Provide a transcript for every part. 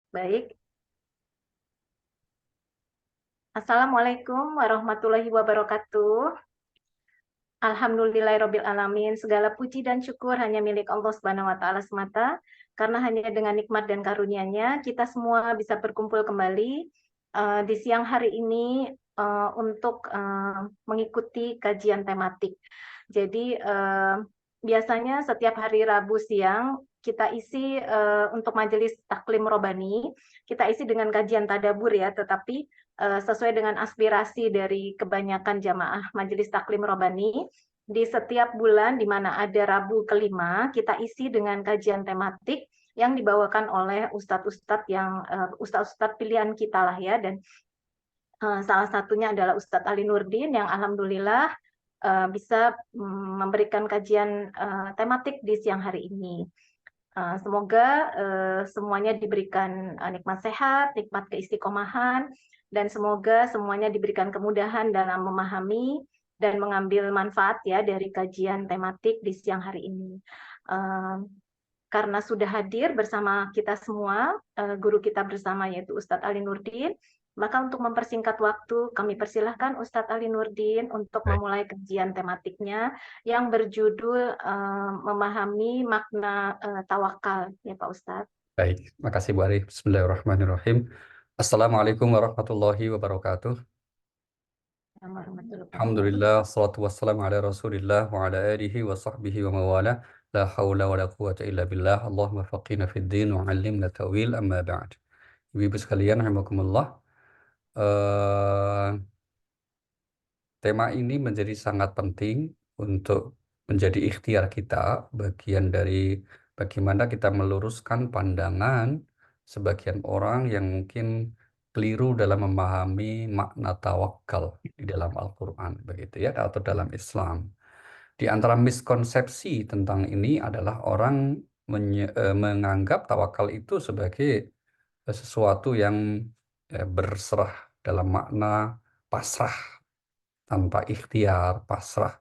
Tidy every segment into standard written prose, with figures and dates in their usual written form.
Baik. Assalamualaikum warahmatullahi wabarakatuh. Alhamdulillahirabbil alamin. Segala puji dan syukur hanya milik Allah Subhanahu wa taala semata, karena hanya dengan nikmat dan karunia-Nya kita semua bisa berkumpul kembali di siang hari ini untuk mengikuti kajian tematik. Jadi biasanya setiap hari Rabu siang kita isi untuk majelis taklim robani, kita isi dengan kajian tadabur ya, tetapi sesuai dengan aspirasi dari kebanyakan jamaah Majelis Taklim Robani, di setiap bulan di mana ada Rabu kelima, kita isi dengan kajian tematik yang dibawakan oleh ustadz-ustadz yang ustadz-ustadz pilihan kita lah ya, dan salah satunya adalah Ustadz Ali Nurdin yang alhamdulillah bisa memberikan kajian tematik di siang hari ini. Semoga semuanya diberikan nikmat sehat, nikmat keistiqomahan, dan semoga semuanya diberikan kemudahan dalam memahami dan mengambil manfaat ya dari kajian tematik di siang hari ini. Karena sudah hadir bersama kita semua, guru kita bersama yaitu Ustadz Ali Nurdin, maka untuk mempersingkat waktu, kami persilahkan Ustadz Ali Nurdin untuk Baik, memulai kajian tematiknya yang berjudul memahami makna tawakal, ya Pak Ustadz. baik. Makasih Bu Ari. Bismillahirrahmanirrahim. Assalamualaikum warahmatullahi wabarakatuh. Warahmatullahi wabarakatuh. Alhamdulillah, salatu wassalamu ala rasulillah wa ala alihi wa sahbihi wa mawala. La hawla wa la quwata illa billah. Allahumma faqina fid din wa alimna tawil amma ba'd. Ibu-ibu sekalian, rahimakumullah. Eh, Tema ini menjadi sangat penting untuk menjadi ikhtiar kita, bagian dari bagaimana kita meluruskan pandangan sebagian orang yang mungkin keliru dalam memahami makna tawakal di dalam Al-Quran, begitu ya, atau dalam Islam. Di antara miskonsepsi tentang ini adalah orang menganggap tawakal itu sebagai sesuatu yang berserah dalam makna pasrah tanpa ikhtiar, pasrah.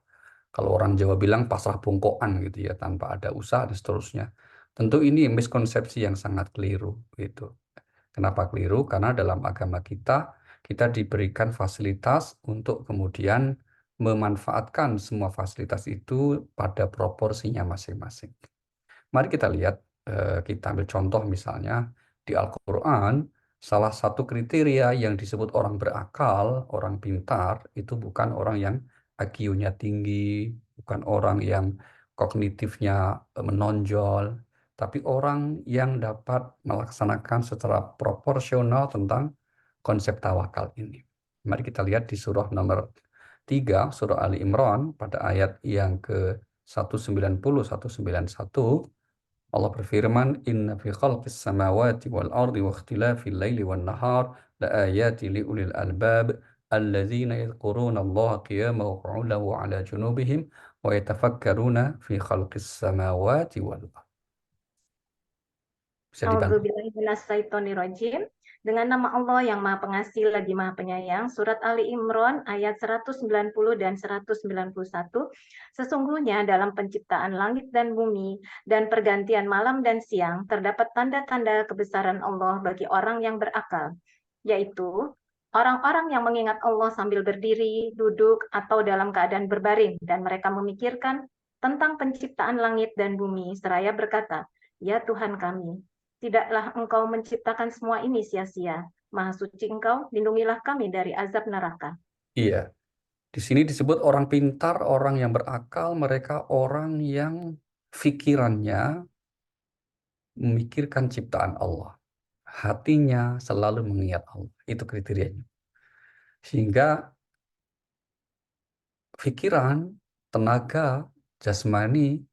Kalau orang Jawa bilang pasrah bongkoan gitu ya, tanpa ada usaha dan seterusnya. Tentu ini miskonsepsi yang sangat keliru gitu. Kenapa keliru? Karena dalam agama kita, kita diberikan fasilitas untuk kemudian memanfaatkan semua fasilitas itu pada proporsinya masing-masing. Mari kita lihat, kita ambil contoh misalnya di Al-Quran, salah satu kriteria yang disebut orang berakal, orang pintar, itu bukan orang yang IQ-nya tinggi, bukan orang yang kognitifnya menonjol, tapi orang yang dapat melaksanakan secara proporsional tentang konsep tawakal ini. Mari kita lihat di surah nomor 3, surah Ali Imran, pada ayat yang ke 190, 191, Allah berfirman, Inna fi khalqis samawati wal ardi wa ikhtilafil laili wan nahar la ayati li ulil albab alladzina yadhkuruna Allah qiyaman wa qu'udan wa ala junubihim wa yatafakkaruna fi khalqis samawati wal ardi. Bisa dibantu? A'udzubillahiminasyaitonirrajim. Dengan nama Allah yang Maha Pengasih lagi Maha Penyayang, surat Ali Imran ayat 190 dan 191. Sesungguhnya dalam penciptaan langit dan bumi dan pergantian malam dan siang terdapat tanda-tanda kebesaran Allah bagi orang yang berakal, yaitu orang-orang yang mengingat Allah sambil berdiri, duduk, atau dalam keadaan berbaring, dan mereka memikirkan tentang penciptaan langit dan bumi seraya berkata, "Ya Tuhan kami, tidaklah Engkau menciptakan semua ini sia-sia. Maha suci Engkau, lindungilah kami dari azab neraka." Iya. Di sini disebut orang pintar, orang yang berakal, mereka orang yang fikirannya memikirkan ciptaan Allah. Hatinya selalu mengingat Allah. Itu kriterianya. Sehingga pikiran, tenaga, jasmani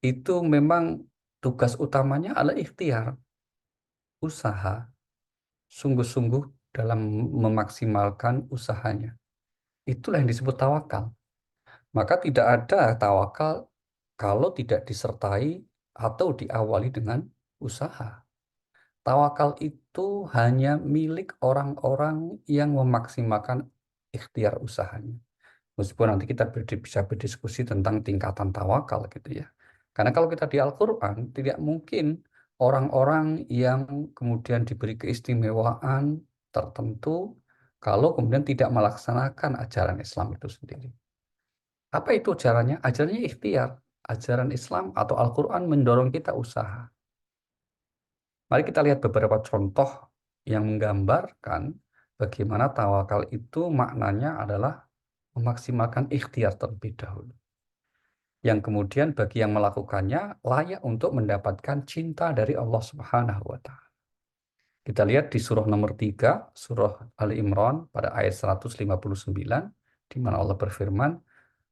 itu memang tugas utamanya adalah ikhtiar, usaha, sungguh-sungguh dalam memaksimalkan usahanya. Itulah yang disebut tawakal. Maka tidak ada tawakal kalau tidak disertai atau diawali dengan usaha. Tawakal itu hanya milik orang-orang yang memaksimalkan ikhtiar usahanya. Meskipun nanti kita bisa berdiskusi tentang tingkatan tawakal gitu ya. Karena kalau kita di Al-Quran, tidak mungkin orang-orang yang kemudian diberi keistimewaan tertentu kalau kemudian tidak melaksanakan ajaran Islam itu sendiri. Apa itu ajarannya? Ajarannya ikhtiar. Ajaran Islam atau Al-Quran mendorong kita usaha. Mari kita lihat beberapa contoh yang menggambarkan bagaimana tawakal itu maknanya adalah memaksimalkan ikhtiar terlebih dahulu. Yang kemudian bagi yang melakukannya layak untuk mendapatkan cinta dari Allah Subhanahu wa Ta'ala. Kita lihat di surah nomor 3, surah Ali Imran pada ayat 159, di mana Allah berfirman,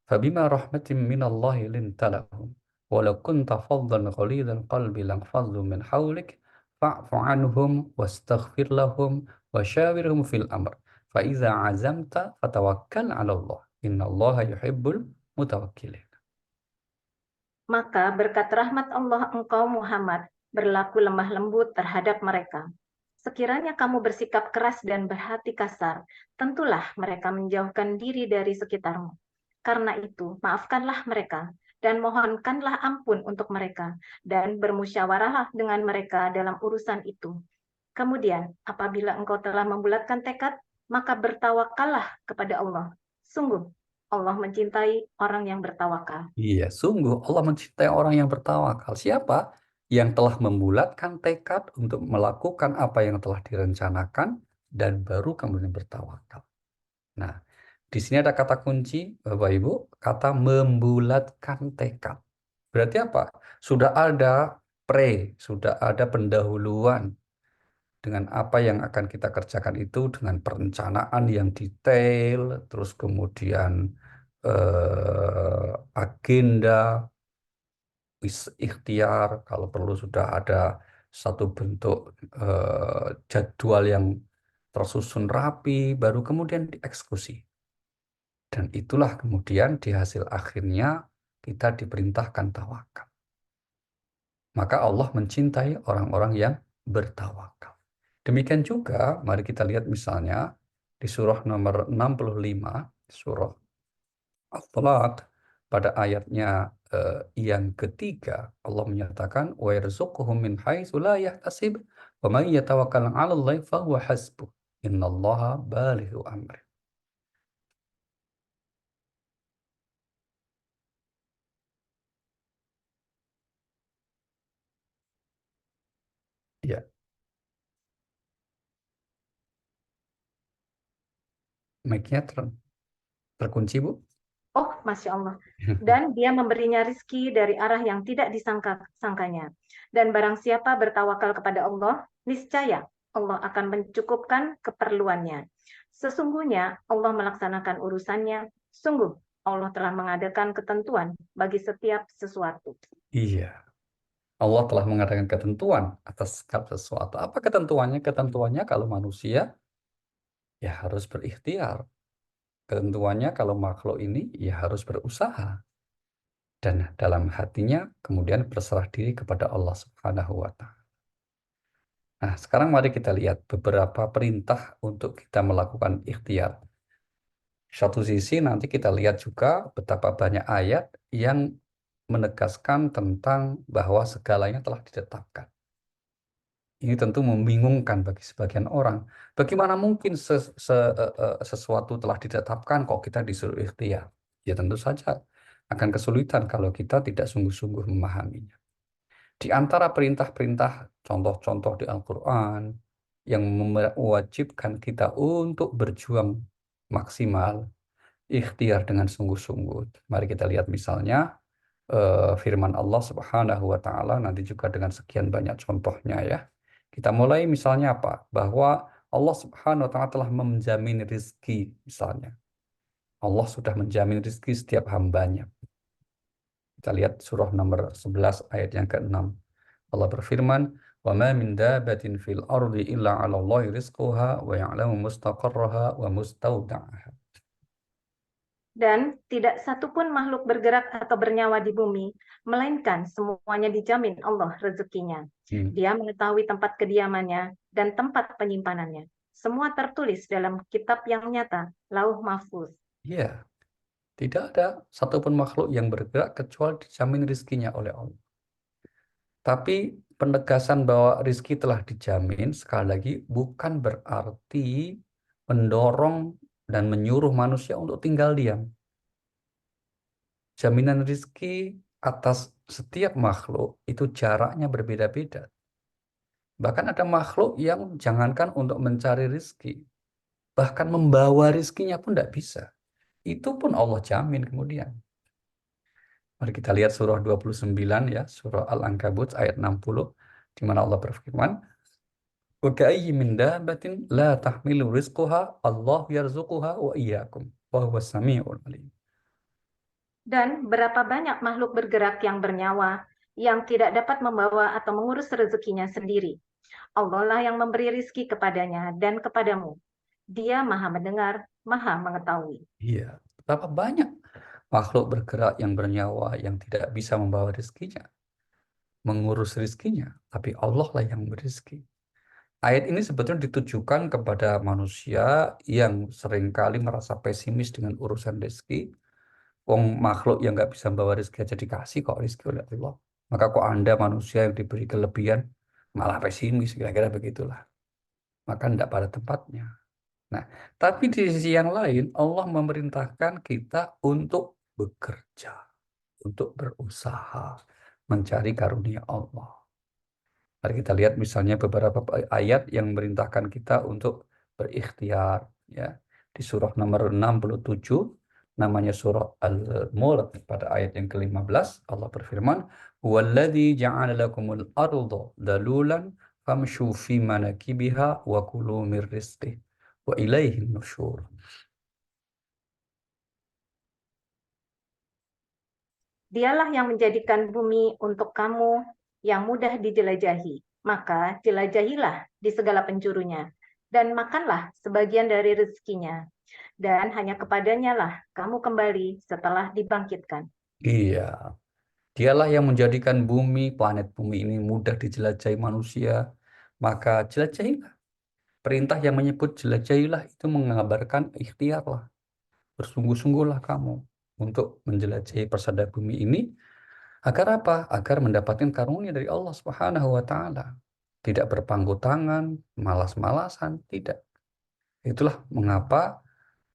فَبِمَا رَحْمَةٍ مِّنَ اللَّهِ لِنْتَ لَهُمْ وَلَوْ كُنْتَ فَظًّا غَلِيظَ الْقَلْبِ لَانفَضُّوا مِنْ حَوْلِكَ فَاعْفُ عَنْهُمْ وَاسْتَغْفِرْ لَهُمْ وَشَاوِرْهُمْ فِي الْأَمْرِ فَإِذَا عَزَمْتَ فَتَوَكَّلْ عَلَى اللَّهِ إِنَّ اللَّهَ يُحِبُّ الْمُتَوَكِّلِينَ. Maka berkat rahmat Allah engkau Muhammad berlaku lemah lembut terhadap mereka. Sekiranya kamu bersikap keras dan berhati kasar, tentulah mereka menjauhkan diri dari sekitarmu. Karena itu, maafkanlah mereka dan mohonkanlah ampun untuk mereka dan bermusyawarahlah dengan mereka dalam urusan itu. Kemudian, apabila engkau telah membulatkan tekad, maka bertawakallah kepada Allah. Sungguh, Allah mencintai orang yang bertawakal. Iya, sungguh Allah mencintai orang yang bertawakal. Siapa? Yang telah membulatkan tekad untuk melakukan apa yang telah direncanakan dan baru kemudian bertawakal. Nah, di sini ada kata kunci, Bapak Ibu, kata membulatkan tekad. Berarti apa? Sudah ada sudah ada pendahuluan dengan apa yang akan kita kerjakan itu dengan perencanaan yang detail, terus kemudian agenda, ikhtiar, kalau perlu sudah ada satu bentuk jadwal yang tersusun rapi, baru kemudian dieksekusi. Dan itulah kemudian di hasil akhirnya kita diperintahkan tawakal. Maka Allah mencintai orang-orang yang bertawakal. Demikian juga, mari kita lihat misalnya di surah nomor 65, surah Al-Talaq, pada ayatnya yang ketiga, Allah menyatakan, وَيَرْزُقْهُم مِّنْ حَيْثُ لَا يَحْتَسِبُ وَمَن يَتَوَكَّلْ عَلَى اللَّهِ فَهُوَ حَسْبُهُ إِنَّ اللَّهَ بَالِغُ أَمْرِهِ. Ya, mic-nya terkunci, Bu. Oh, Masya Allah. Dan dia memberinya rizki dari arah yang tidak disangka-sangkanya. Dan barang siapa bertawakal kepada Allah, niscaya Allah akan mencukupkan keperluannya. Sesungguhnya Allah melaksanakan urusannya. Sungguh Allah telah mengadakan ketentuan bagi setiap sesuatu. Iya, Allah telah mengadakan ketentuan atas segala sesuatu. Apa ketentuannya? Ketentuannya kalau manusia ya harus berikhtiar. Ketentuannya kalau makhluk ini ya harus berusaha. Dan dalam hatinya kemudian berserah diri kepada Allah Subhanahu wa Ta'ala. Nah, sekarang mari kita lihat beberapa perintah untuk kita melakukan ikhtiar. Satu sisi nanti kita lihat juga betapa banyak ayat yang menegaskan tentang bahwa segalanya telah ditetapkan. Ini tentu membingungkan bagi sebagian orang. Bagaimana mungkin sesuatu telah ditetapkan kok kita disuruh ikhtiar? Ya tentu saja akan kesulitan kalau kita tidak sungguh-sungguh memahaminya. Di antara perintah-perintah, contoh-contoh di Al-Quran yang mewajibkan kita untuk berjuang maksimal, ikhtiar dengan sungguh-sungguh. Mari kita lihat misalnya firman Allah Subhanahu wa Ta'ala, nanti juga dengan sekian banyak contohnya ya. Kita mulai misalnya apa? Bahwa Allah Subhanahu wa Ta'ala telah menjamin rizki misalnya. Allah sudah menjamin rizki setiap hambanya. Kita lihat surah nomor 11 ayat yang ke-6. Allah berfirman, وَمَا مِنْ دَابَةٍ فِي الْأَرْضِ إِلَّا عَلَى اللَّهِ رِزْقُهَا وَيَعْلَمُ مُسْتَقَرَّهَا وَمُسْتَوْدَعَهَا. Dan tidak satupun makhluk bergerak atau bernyawa di bumi, melainkan semuanya dijamin Allah rezekinya. Dia mengetahui tempat kediamannya dan tempat penyimpanannya. Semua tertulis dalam kitab yang nyata, Lauh Mahfuz. Iya, tidak ada satupun makhluk yang bergerak kecuali dijamin rizkinya oleh Allah. Tapi penegasan bahwa rizki telah dijamin, sekali lagi, bukan berarti mendorong dan menyuruh manusia untuk tinggal diam. Jaminan rizki atas setiap makhluk itu jaraknya berbeda-beda. Bahkan ada makhluk yang jangankan untuk mencari rizki, bahkan membawa rizkinya pun tidak bisa. Itu pun Allah jamin kemudian. Mari kita lihat surah 29 ya, surah Al-Ankabut ayat 60, di mana Allah berfirman, "Wa ka'ayyin min dabbatin la tahmilu rizquha Allah yarzuquha wa iyyakum wa huwas samiul alim." Dan berapa banyak makhluk bergerak yang bernyawa, yang tidak dapat membawa atau mengurus rezekinya sendiri. Allah lah yang memberi rizki kepadanya dan kepadamu. Dia maha mendengar, maha mengetahui. Iya, betapa banyak makhluk bergerak yang bernyawa yang tidak bisa membawa rizkinya, mengurus rizkinya, tapi Allah lah yang memberi rizki. Ayat ini sebetulnya ditujukan kepada manusia yang seringkali merasa pesimis dengan urusan rezeki. Wong makhluk yang nggak bisa membawa rezeki aja dikasih kok rezeki oleh Allah. Maka kok Anda manusia yang diberi kelebihan malah pesimis, kira-kira begitulah. Maka tidak pada tempatnya. Nah, tapi di sisi yang lain Allah memerintahkan kita untuk bekerja, untuk berusaha, mencari karunia Allah. Mari kita lihat misalnya beberapa ayat yang memerintahkan kita untuk berikhtiar ya. Di surah nomor 67 namanya surah Al-Mulk pada ayat yang ke-15 Allah berfirman, "Huwallazi ja'ala lakumul arda dalulan famshu fi manakibiha wa kulu mir rizqih wa ilaihin nusyur." Dialah yang menjadikan bumi untuk kamu yang mudah dijelajahi. Maka jelajahilah di segala penjurunya, dan makanlah sebagian dari rezekinya. Dan hanya kepadanya lah kamu kembali setelah dibangkitkan. Iya, dialah yang menjadikan bumi, planet bumi ini mudah dijelajahi manusia. Maka jelajahilah. Perintah yang menyebut jelajahilah itu mengabarkan ikhtiarlah, bersungguh-sungguhlah kamu untuk menjelajahi persada bumi ini agar apa? Agar mendapatkan karunia dari Allah Subhanahu wa taala. Tidak berpangku tangan, malas-malasan, tidak. Itulah mengapa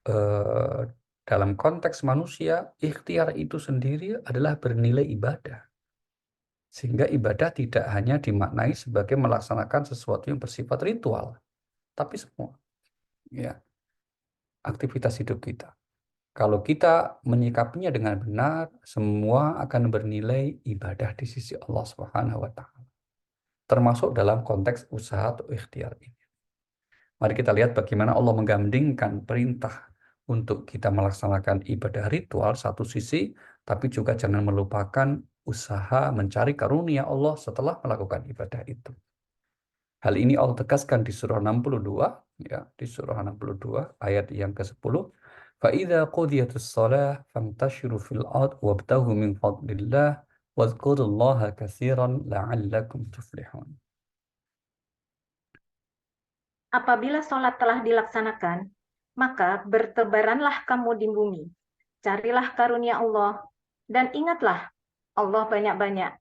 eh, dalam konteks manusia ikhtiar itu sendiri adalah bernilai ibadah. Sehingga ibadah tidak hanya dimaknai sebagai melaksanakan sesuatu yang bersifat ritual, tapi semua ya aktivitas hidup kita. Kalau kita menyikapinya dengan benar, semua akan bernilai ibadah di sisi Allah Subhanahu wa taala. Termasuk dalam konteks usaha atau ikhtiar ini. Mari kita lihat bagaimana Allah menggandingkan perintah untuk kita melaksanakan ibadah ritual satu sisi, tapi juga jangan melupakan usaha mencari karunia Allah setelah melakukan ibadah itu. Hal ini Allah tegaskan di surah 62, ya, di surah 62 ayat yang ke-10. فَإِذَا قُضِيَتِ الصَّلَاةُ فَانْتَشِرُوا فِي الْأَرْضِ وَابْتَغُوا مِنْ فَضْلِ اللَّهِ وَاذْكُرُوا اللَّهَ كَثِيرًا لَعَلَّكُمْ تُفْلِحُونَ. Apabila sholat telah dilaksanakan, maka bertebaranlah kamu di bumi. Carilah karunia Allah, dan ingatlah Allah banyak-banyak.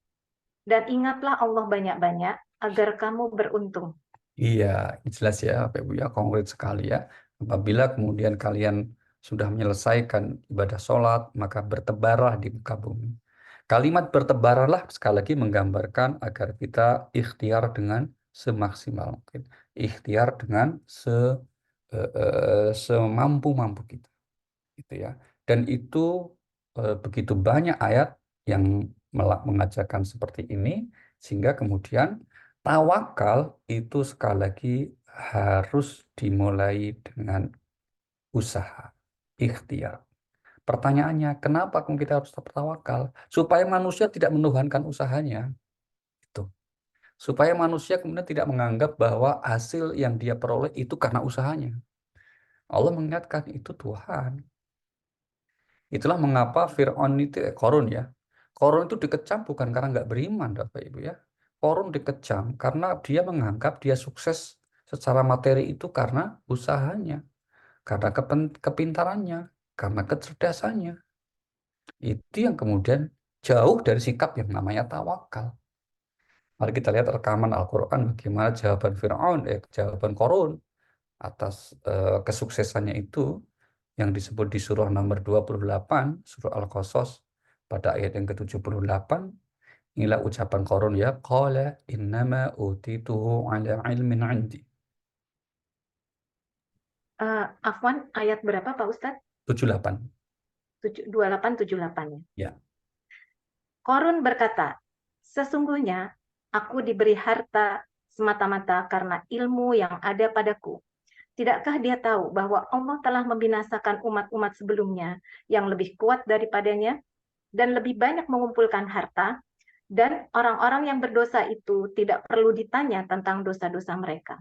Dan ingatlah Allah banyak-banyak, agar kamu beruntung. Iya, jelas ya, Bapak Ibu ya, konkret sekali ya. Apabila kemudian kalian sudah menyelesaikan ibadah sholat, maka bertebarlah di muka bumi. Kalimat bertebarlah sekali lagi menggambarkan agar kita ikhtiar dengan semaksimal mungkin. Ikhtiar dengan semampu-mampu kita. Gitu ya. Dan itu begitu banyak ayat yang mengajarkan seperti ini, sehingga kemudian tawakal itu sekali lagi harus dimulai dengan usaha, ikhtiar. Pertanyaannya, kenapa kita harus bertawakal? Supaya manusia tidak menuhankan usahanya. Itu. Supaya manusia kemudian tidak menganggap bahwa hasil yang dia peroleh itu karena usahanya. Allah mengingatkan itu Tuhan. Itulah mengapa Fir'aun itu, Korun ya. Korun itu dikecam bukan karena nggak beriman, Bapak Ibu ya. Korun dikecam karena dia menganggap dia sukses secara materi itu karena usahanya, karena kepintarannya, karena kecerdasannya. Itu yang kemudian jauh dari sikap yang namanya tawakal. Mari kita lihat rekaman Al-Quran bagaimana jawaban Fir'aun, jawaban Qarun atas kesuksesannya itu yang disebut di surah nomor 28, surah Al-Qasas pada ayat yang ke-78. Inilah ucapan Qarun ya, qala innama utituhu ala ilmin 'indi. Afwan, ayat berapa Pak Ustadz? 78. 2878 ya. Ya. Korun berkata, sesungguhnya aku diberi harta semata-mata karena ilmu yang ada padaku. Tidakkah dia tahu bahwa Allah telah membinasakan umat-umat sebelumnya yang lebih kuat daripadanya dan lebih banyak mengumpulkan harta, dan orang-orang yang berdosa itu tidak perlu ditanya tentang dosa-dosa mereka.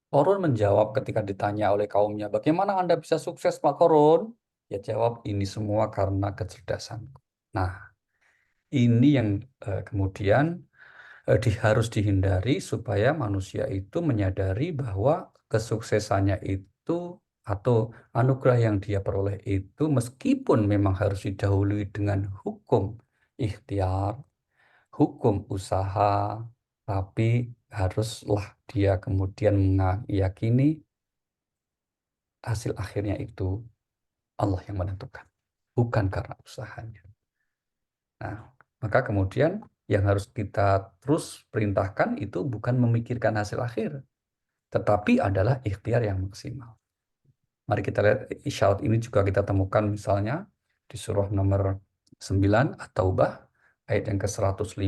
Korun menjawab ketika ditanya oleh kaumnya, bagaimana Anda bisa sukses Pak Korun? Ya jawab, ini semua karena kecerdasanku. Nah, ini yang kemudian harus dihindari supaya manusia itu menyadari bahwa kesuksesannya itu atau anugerah yang dia peroleh itu meskipun memang harus didahului dengan hukum ikhtiar, hukum usaha, tapi haruslah dia kemudian meyakini hasil akhirnya itu Allah yang menentukan, bukan karena usahanya. Nah, maka kemudian yang harus kita terus perintahkan itu bukan memikirkan hasil akhir, tetapi adalah ikhtiar yang maksimal. Mari kita lihat isyarat ini juga kita temukan misalnya di surah nomor 9 At-Taubah ayat yang ke-105,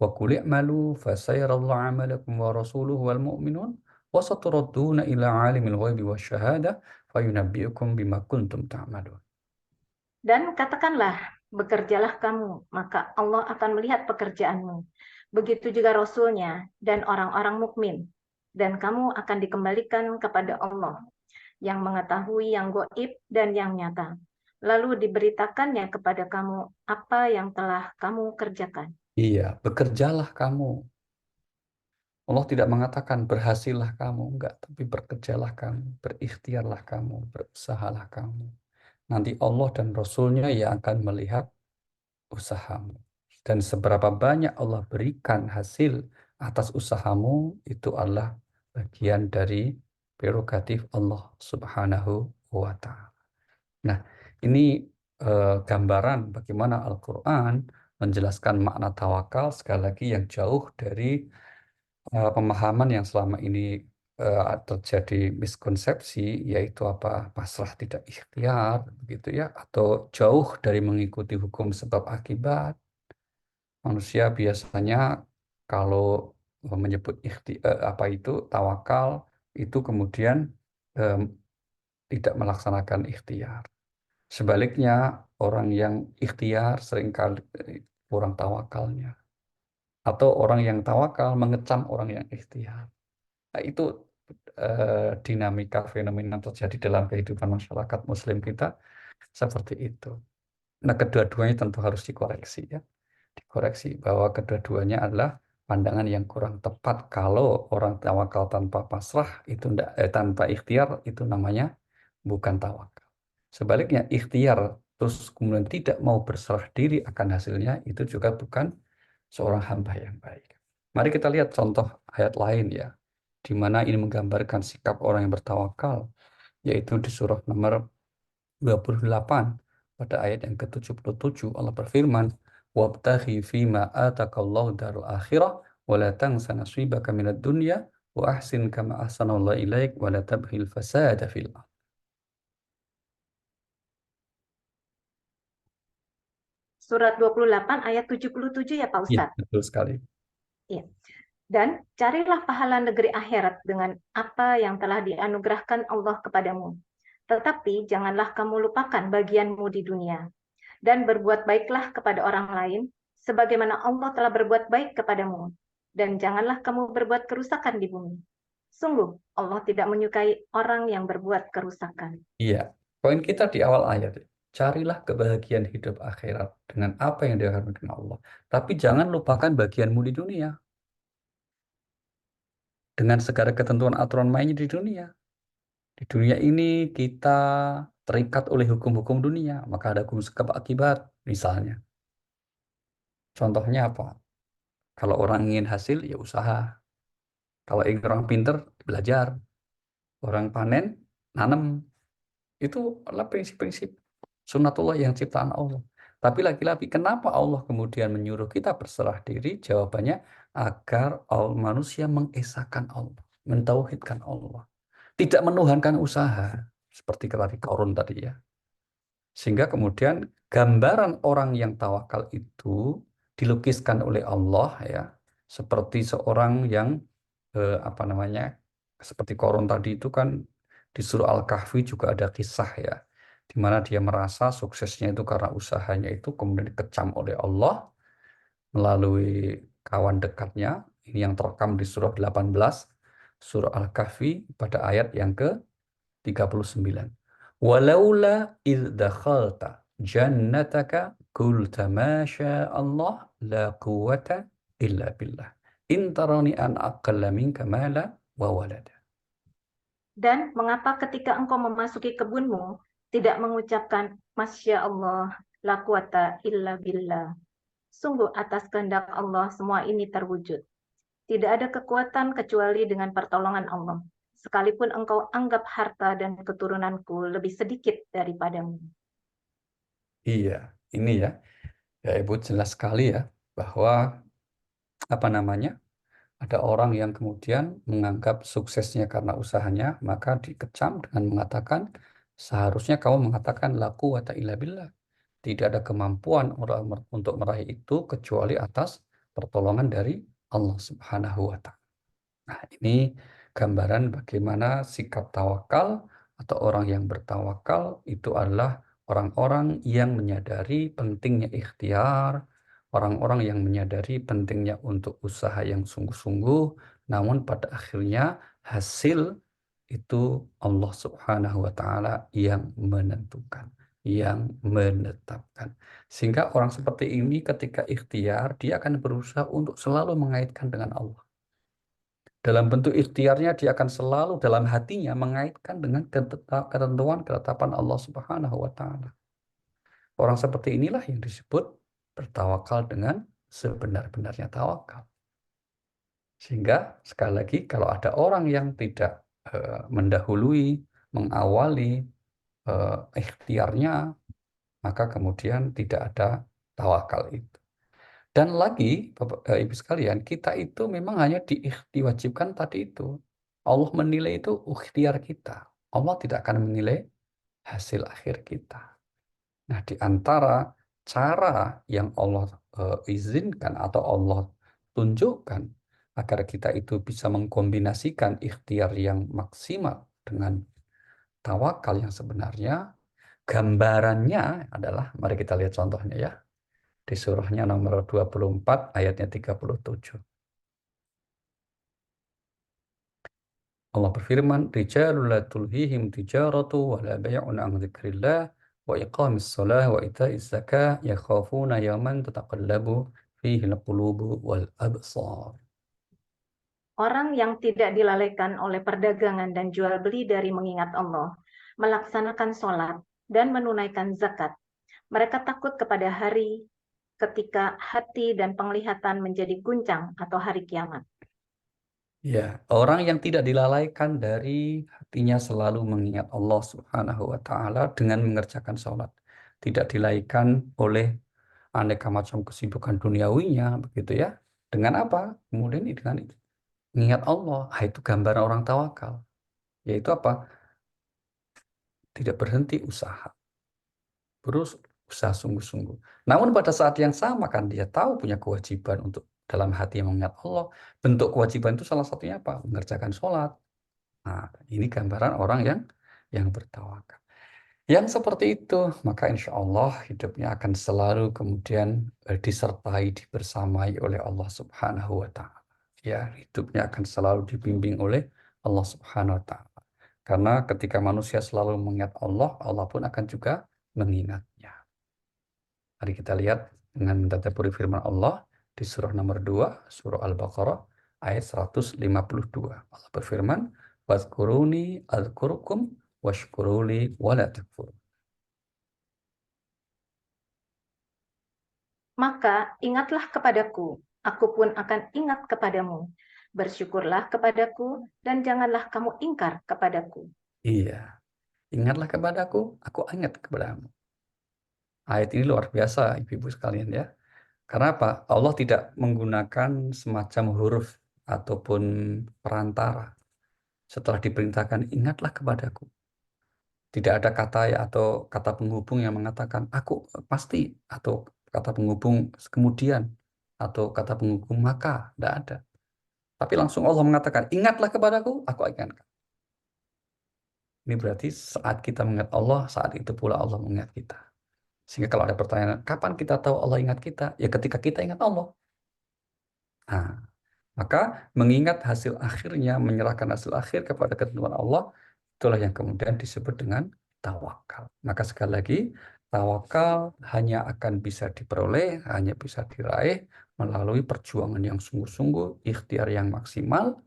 wa qul i'malu fasayarallahu 'amalakum wa rasuluhu wal mu'minun wa saturadduna ila 'alimil ghaibi wasyahadah fayunabbi'ukum bima kuntum ta'malun. Dan katakanlah, bekerjalah kamu, maka Allah akan melihat pekerjaanmu. Begitu juga Rasulnya dan orang-orang mukmin. Dan kamu akan dikembalikan kepada Allah yang mengetahui yang goib dan yang nyata. Lalu diberitakannya kepada kamu apa yang telah kamu kerjakan. Iya, bekerjalah kamu. Allah tidak mengatakan berhasillah kamu, enggak, tapi bekerjalah kamu, berikhtiarlah kamu, berusahalah kamu. Nanti Allah dan Rasulnya yang akan melihat usahamu. Dan seberapa banyak Allah berikan hasil atas usahamu, itu adalah bagian dari prerogatif Allah Subhanahu wa Ta'ala. Nah, ini gambaran bagaimana Al-Quran menjelaskan makna tawakal sekali lagi yang jauh dari pemahaman yang selama ini terjadi miskonsepsi, yaitu apa, pasrah tidak ikhtiar begitu ya, atau jauh dari mengikuti hukum sebab akibat. Manusia biasanya kalau menyebut apa itu tawakal itu kemudian em, tidak melaksanakan ikhtiar. Sebaliknya, orang yang ikhtiar seringkali kurang tawakalnya, atau orang yang tawakal mengecam orang yang ikhtiar. Nah, itu dinamika fenomena terjadi dalam kehidupan masyarakat Muslim kita seperti itu. Nah, kedua-duanya tentu harus dikoreksi ya. Dikoreksi bahwa kedua-duanya adalah pandangan yang kurang tepat. Kalau orang tawakal tanpa pasrah itu tanpa ikhtiar itu namanya bukan tawakal. Sebaliknya ikhtiar terus kemudian tidak mau berserah diri akan hasilnya itu juga bukan seorang hamba yang baik. Mari kita lihat contoh ayat lain ya, di mana ini menggambarkan sikap orang yang bertawakal, yaitu di surah nomor 28 pada ayat yang ke-77 Allah berfirman, wabtaghi fima atakallahu darul akhirah wa la tansa nasibaka minad dunya wa ahsin kama ahsanallahu ilaik wa la tabghil fasada fil ardh. Surat 28 ayat 77 ya Pak Iya, Ustadz. betul sekali. Iya. Dan carilah pahala negeri akhirat dengan apa yang telah dianugerahkan Allah kepadamu. Tetapi janganlah kamu lupakan bagianmu di dunia. Dan berbuat baiklah kepada orang lain, sebagaimana Allah telah berbuat baik kepadamu. Dan janganlah kamu berbuat kerusakan di bumi. Sungguh, Allah tidak menyukai orang yang berbuat kerusakan. Iya, poin kita di awal ayat, carilah kebahagiaan hidup akhirat dengan apa yang diajarkan Allah. Tapi jangan lupakan bagianmu di dunia dengan segala ketentuan aturan mainnya di dunia. Di dunia ini kita terikat oleh hukum-hukum dunia, maka ada hukum sebab akibat misalnya. Contohnya apa? Kalau orang ingin hasil, ya usaha. Kalau ingin orang pinter, belajar. Orang panen, nanam. Itu adalah prinsip-prinsip sunnatullah yang ciptaan Allah. Tapi lagi-lagi, kenapa Allah kemudian menyuruh kita berserah diri? Jawabannya, agar manusia mengesahkan Allah, mentauhidkan Allah. Tidak menuhankan usaha. Seperti tadi Korun tadi ya. Sehingga kemudian gambaran orang yang tawakal itu dilukiskan oleh Allah ya, seperti seorang yang apa namanya, seperti Korun tadi itu kan di surah Al-Kahfi juga ada kisah ya, di mana dia merasa suksesnya itu karena usahanya itu kemudian dikecam oleh Allah melalui kawan dekatnya. Ini yang terekam di surah 18, surah Al-Kahfi pada ayat yang ke-39. Walaula idh dakhalta jannataka qulta ma Allah la quwwata illa billah. In tarani an aqalla minka mala wa walada. Dan mengapa ketika engkau memasuki kebunmu, tidak mengucapkan, Masya Allah, la quwata illa billah. Sungguh atas kehendak Allah semua ini terwujud. Tidak ada kekuatan kecuali dengan pertolongan Allah. Sekalipun engkau anggap harta dan keturunanku lebih sedikit daripadamu. Iya, ini ya. Ya Ibu jelas sekali ya bahwa apa namanya? Ada orang yang kemudian menganggap suksesnya karena usahanya, maka dikecam dengan mengatakan seharusnya kamu mengatakan la quwata illa billah. Tidak ada kemampuan orang untuk meraih itu kecuali atas pertolongan dari Allah Subhanahu wa Ta'ala. Nah, ini gambaran bagaimana sikap tawakal atau orang yang bertawakal itu adalah orang-orang yang menyadari pentingnya ikhtiar, orang-orang yang menyadari pentingnya untuk usaha yang sungguh-sungguh, namun pada akhirnya hasil itu Allah Subhanahu wa Ta'ala yang menentukan, yang menetapkan. Sehingga orang seperti ini ketika ikhtiar, dia akan berusaha untuk selalu mengaitkan dengan Allah. Dalam bentuk ikhtiarnya, dia akan selalu dalam hatinya mengaitkan dengan ketentuan ketetapan Allah Subhanahu wa Ta'ala. Orang seperti inilah yang disebut bertawakal dengan sebenar-benarnya tawakal. Sehingga sekali lagi kalau ada orang yang tidak mendahului, mengawali ikhtiarnya, maka kemudian tidak ada tawakal itu. Dan lagi, Bapak, Ibu sekalian, kita itu memang hanya diwajibkan tadi itu. Allah menilai itu ikhtiar kita. Allah tidak akan menilai hasil akhir kita. Nah, di antara cara yang Allah izinkan atau Allah tunjukkan agar kita itu bisa mengkombinasikan ikhtiar yang maksimal dengan tawakal yang sebenarnya, gambarannya adalah, mari kita lihat contohnya ya, di surahnya nomor 24 ayatnya 37. Allah berfirman, "Rijalun la tulhihim tijaratu wa la bai'un an dzikrillah wa iqamis shalah wa ita'iz zakah yakhafuna yawman tataqallabu fihi al-qulubu wal absar." Orang yang tidak dilalaikan oleh perdagangan dan jual beli dari mengingat Allah, melaksanakan sholat, dan menunaikan zakat. Mereka takut kepada hari ketika hati dan penglihatan menjadi guncang atau hari kiamat. Ya, orang yang tidak dilalaikan dari hatinya selalu mengingat Allah Subhanahu wa Ta'ala dengan mengerjakan sholat. Tidak dilalaikan oleh aneka macam kesibukan duniawinya, begitu ya. Dengan apa? Kemudian dengan mengingat Allah. Ah, itu gambaran orang tawakal. Yaitu apa? Tidak berhenti usaha. Terus usaha sungguh-sungguh. Namun pada saat yang sama kan dia tahu punya kewajiban untuk dalam hati mengingat Allah. Bentuk kewajiban itu salah satunya apa? Mengerjakan sholat. Nah, ini gambaran orang yang bertawakal. Yang seperti itu, maka insya Allah hidupnya akan selalu kemudian disertai, dibersamai oleh Allah Subhanahu wa Ta'ala. Ya, hidupnya akan selalu dibimbing oleh Allah Subhanahu wa Ta'ala. Karena ketika manusia selalu mengingat Allah, Allah pun akan juga mengingatnya. Mari kita lihat dengan mentadabburi firman Allah di surah nomor 2, surah Al-Baqarah, ayat 152. Allah berfirman, "Wadhkuruni adzkurukum washkuruli wala takfurun." Maka ingatlah kepadaku, aku pun akan ingat kepadamu. Bersyukurlah kepadaku dan janganlah kamu ingkar kepadaku. Iya, ingatlah kepadaku, aku ingat kepadamu. Ayat ini luar biasa, ibu-ibu sekalian ya. Karena apa? Allah tidak menggunakan semacam huruf ataupun perantara. Setelah diperintahkan, ingatlah kepadaku. Tidak ada kata ya atau kata penghubung yang mengatakan aku pasti, atau kata penghubung kemudian, atau kata penghubung maka. Tidak ada. Tapi langsung Allah mengatakan, ingatlah kepadaku, aku akan. Ini berarti saat kita mengingat Allah, saat itu pula Allah mengingat kita. Sehingga kalau ada pertanyaan, kapan kita tahu Allah ingat kita? Ya ketika kita ingat Allah. Nah, maka mengingat hasil akhirnya, menyerahkan hasil akhir kepada ketentuan Allah, itulah yang kemudian disebut dengan tawakal. Maka sekali lagi, tawakal hanya akan bisa diperoleh, hanya bisa diraih melalui perjuangan yang sungguh-sungguh, ikhtiar yang maksimal.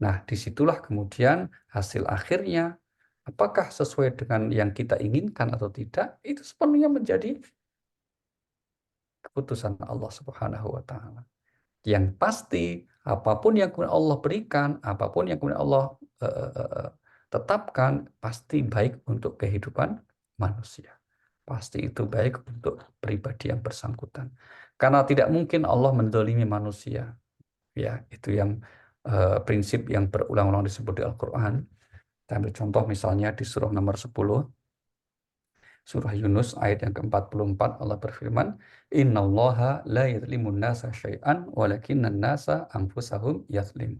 Nah, disitulah kemudian hasil akhirnya, apakah sesuai dengan yang kita inginkan atau tidak, itu sepenuhnya menjadi keputusan Allah Subhanahu wa Ta'ala. Yang pasti, apapun yang kemudian Allah berikan, apapun yang kemudian Allah tetapkan, pasti baik untuk kehidupan manusia. Pasti itu baik untuk pribadi yang bersangkutan. Karena tidak mungkin Allah mendolimi manusia. Ya, itu yang prinsip yang berulang-ulang disebut di Al-Quran. Kita ambil contoh misalnya di surah nomor 10, surah Yunus ayat yang ke-44, Allah berfirman, Innallaha la yadlimun nasa syai'an walakinnan nasa anfusahum yadlimun.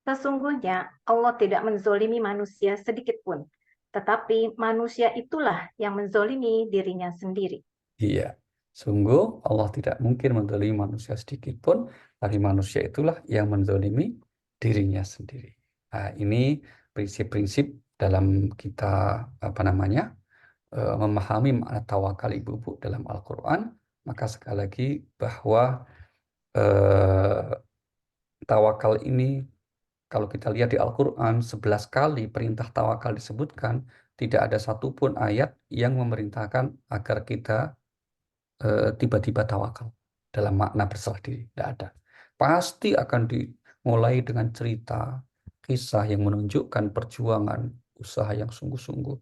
Sesungguhnya Allah tidak menzolimi manusia sedikit pun, tetapi manusia itulah yang menzolimi dirinya sendiri. Iya, sungguh Allah tidak mungkin menzalimi manusia sedikit pun, tapi manusia itulah yang menzalimi dirinya sendiri. Nah, ini prinsip-prinsip dalam kita apa namanya memahami makna tawakal ibu-ibu dalam Al-Quran. Maka sekali lagi bahwa eh, tawakal ini kalau kita lihat di Al-Quran 11 kali perintah tawakal disebutkan, tidak ada satupun ayat yang memerintahkan agar kita tiba-tiba tawakal dalam makna berserah diri. Tidak ada. Pasti akan dimulai dengan cerita, kisah yang menunjukkan perjuangan, usaha yang sungguh-sungguh,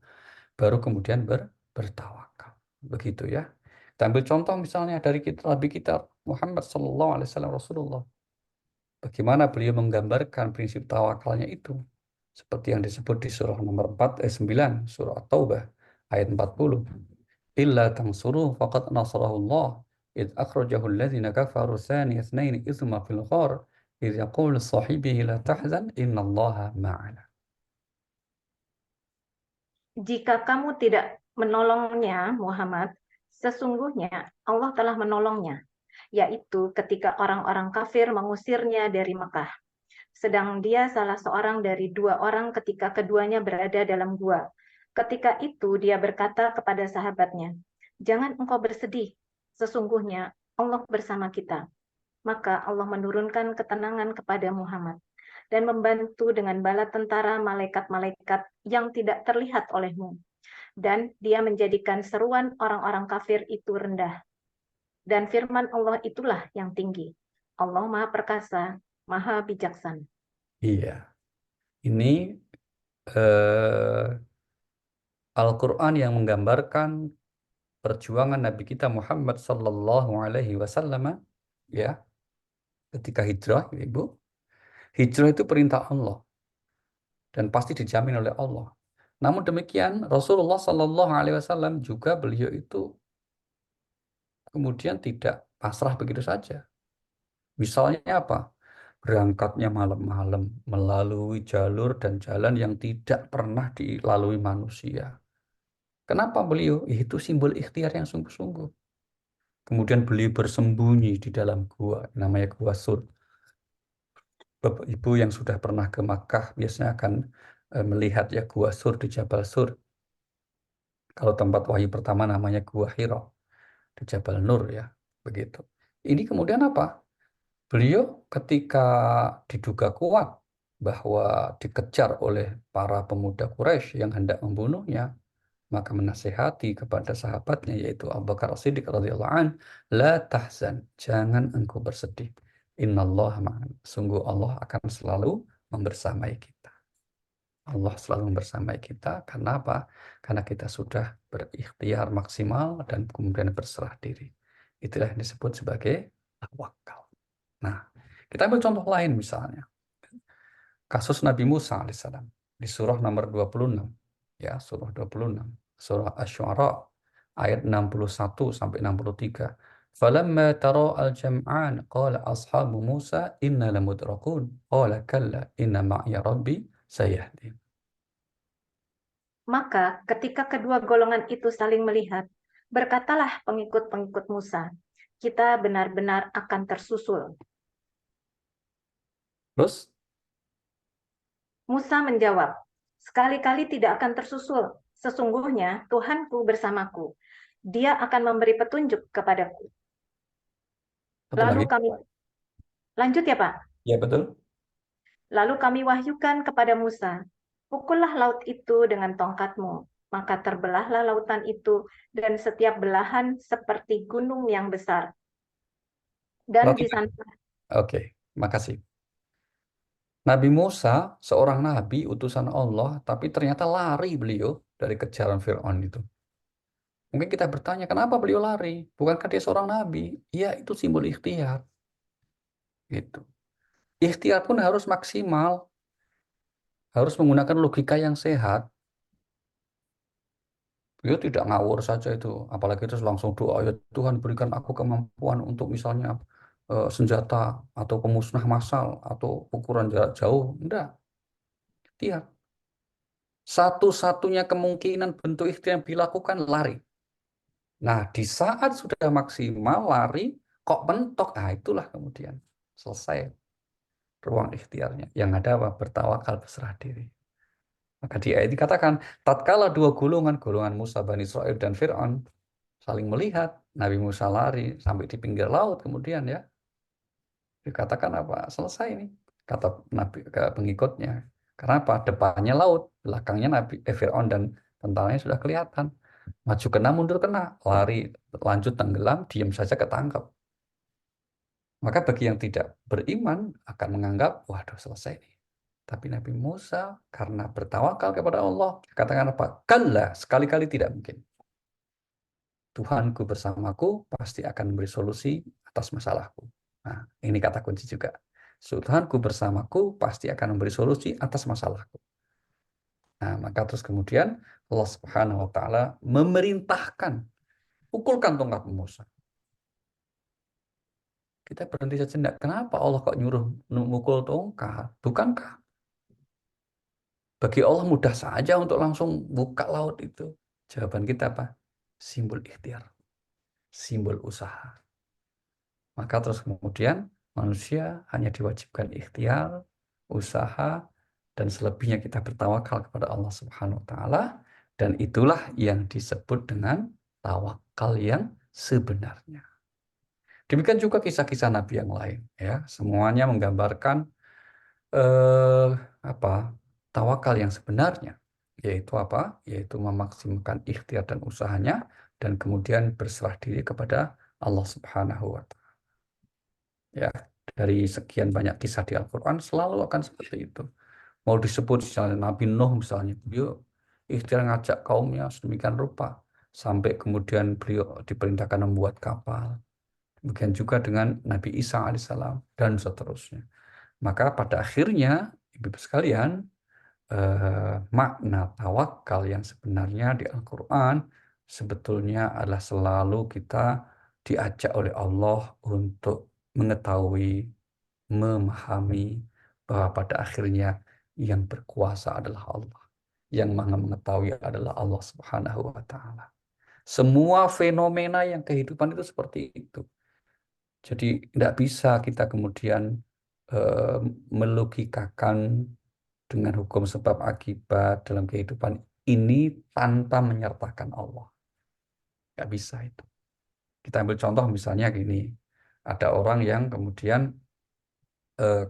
baru kemudian bertawakal. Begitu ya. Kita ambil contoh misalnya dari Nabi kita Muhammad Sallallahu Alaihi Wasallam Rasulullah. Bagaimana beliau menggambarkan prinsip tawakalnya itu. Seperti yang disebut di surah nomor 4 ayat 9, surah At-Taubah ayat 40. Illa tansuruh faqad nasarahullah id akhrajahu alladhina kafaru thani ithnaini ithma fil ghar id yaqulu sahibihi la tahzan innallaha ma'ana. Jika kamu tidak menolongnya, Muhammad, sesungguhnya Allah telah menolongnya, yaitu ketika orang-orang kafir mengusirnya dari Mekah. Sedang dia salah seorang dari dua orang ketika keduanya berada dalam gua. Ketika itu dia berkata kepada sahabatnya, "Jangan engkau bersedih, sesungguhnya Allah bersama kita." Maka Allah menurunkan ketenangan kepada Muhammad dan membantu dengan bala tentara malaikat-malaikat yang tidak terlihat olehmu. Dan dia menjadikan seruan orang-orang kafir itu rendah. Dan firman Allah itulah yang tinggi. Allah Maha Perkasa, Maha Bijaksana. Iya, ini eh, Al-Quran yang menggambarkan perjuangan Nabi kita Muhammad Sallallahu Alaihi Wasallam ya ketika hijrah, Ibu. Hijrah itu perintah Allah dan pasti dijamin oleh Allah. Namun demikian, Rasulullah Sallallahu Alaihi Wasallam juga beliau itu kemudian tidak pasrah begitu saja. Misalnya apa? Berangkatnya malam-malam melalui jalur dan jalan yang tidak pernah dilalui manusia. Kenapa beliau? Itu simbol ikhtiar yang sungguh-sungguh. Kemudian beliau bersembunyi di dalam gua, namanya Gua Sur. Bapak Ibu yang sudah pernah ke Makkah biasanya akan melihat ya Gua Sur di Jabal Sur. Kalau tempat wahyu pertama namanya Gua Hira di Jabal Nur ya, begitu. Ini kemudian apa? Beliau ketika diduga kuat bahwa dikejar oleh para pemuda Quraisy yang hendak membunuhnya, maka menasehati kepada sahabatnya yaitu Abu Bakar As-Siddiq radhiyallahu an, la tahzan, jangan engkau bersedih. Innallaha ma'ana. Sungguh Allah akan selalu membersamai kita. Allah selalu membersamai kita karena apa? Karena kita sudah berikhtiar maksimal dan kemudian berserah diri. Itulah yang disebut sebagai tawakal. Nah, kita ambil contoh lain misalnya. Kasus Nabi Musa alaihissalam di surah nomor 26. Ya, surah 26. Surah Asy-Syu'ara ayat 61 sampai 63. Falamma tara al-jam'an qala ashabu Musa inna lamudrakun qala kalla inna ma'iya rabbi sayahdin. Maka ketika kedua golongan itu saling melihat, berkatalah pengikut-pengikut Musa, kita benar-benar akan tersusul. Terus Musa menjawab, sekali-kali tidak akan tersusul. Sesungguhnya Tuhanku bersamaku. Dia akan memberi petunjuk kepadaku. satu Lalu lagi. kami, lanjut ya Pak. Ya betul. Lalu kami wahyukan kepada Musa, pukullah laut itu dengan tongkatmu. Maka terbelahlah lautan itu dan setiap belahan seperti gunung yang besar. Dan di Perhatikan. sana Oke, makasih. Nabi Musa seorang nabi utusan Allah, tapi ternyata lari beliau dari kejaran Fir'aun itu. Mungkin kita bertanya, kenapa beliau lari? Bukankah dia seorang nabi? Ya, itu simbol ikhtiar. Gitu. Ikhtiar pun harus maksimal, harus menggunakan logika yang sehat. Beliau tidak ngawur saja itu, apalagi terus langsung doa, ya Tuhan berikan aku kemampuan untuk misalnya senjata atau pemusnah massal atau ukuran jarak jauh. Enggak, ikhtiar. Satu-satunya kemungkinan bentuk ikhtiar yang dilakukan lari. Nah, di saat sudah maksimal lari, kok mentok? Nah, itulah kemudian selesai ruang ikhtiarnya. Yang ada apa? Bertawakal, berserah diri. Maka di ayat dikatakan, tatkala dua golongan, golongan Musa, Bani Israel, dan Fir'aun, saling melihat, Nabi Musa lari sampai di pinggir laut, kemudian ya, dikatakan apa? Selesai ini, kata Nabi ke pengikutnya. Karena apa? Depannya laut, belakangnya Fir'aun dan tentaranya sudah kelihatan. Maju kena, mundur kena, lari, lanjut tenggelam, diam saja ketangkap. Maka bagi yang tidak beriman akan menganggap, waduh selesai nih. Tapi Nabi Musa karena bertawakal kepada Allah, katakan apa? Kalla, sekali-kali tidak mungkin. Tuhanku bersamaku pasti akan memberi solusi atas masalahku. Nah, ini kata kunci juga. Tuhanku bersamaku pasti akan memberi solusi atas masalahku. Nah, maka terus kemudian Allah Subhanahu wa taala memerintahkan pukulkan tongkat Musa. Kita berhenti sejenak. Kenapa Allah kok nyuruh memukul tongkat? Bukankah bagi Allah mudah saja untuk langsung buka laut itu? Jawaban kita apa? Simbol ikhtiar, simbol usaha. Maka terus kemudian manusia hanya diwajibkan ikhtiar, usaha, dan selebihnya kita bertawakal kepada Allah Subhanahu wa taala, dan itulah yang disebut dengan tawakal yang sebenarnya. Demikian juga kisah-kisah Nabi yang lain, ya. Semuanya menggambarkan eh, apa? Tawakal yang sebenarnya, yaitu apa? Yaitu memaksimalkan ikhtiar dan usahanya, dan kemudian berserah diri kepada Allah Subhanahu wa taala. Ya, dari sekian banyak kisah di Al-Quran selalu akan seperti itu. Mau disebut misalnya Nabi Nuh misalnya, beliau ikhtiar ngajak kaumnya sedemikian rupa sampai kemudian beliau diperintahkan membuat kapal. Demikian juga dengan Nabi Isa alaihissalam dan seterusnya. Maka pada akhirnya, ibu-ibu sekalian, makna tawakal yang sebenarnya di Al-Quran sebetulnya adalah selalu kita diajak oleh Allah untuk mengetahui, memahami bahwa pada akhirnya yang berkuasa adalah Allah. Yang maha mengetahui adalah Allah Subhanahu wa Ta'ala. Semua fenomena yang kehidupan itu seperti itu. Jadi tidak bisa kita kemudian eh, melogikakan dengan hukum sebab akibat dalam kehidupan ini tanpa menyertakan Allah. Nggak bisa itu. Kita ambil contoh misalnya gini. Ada orang yang kemudian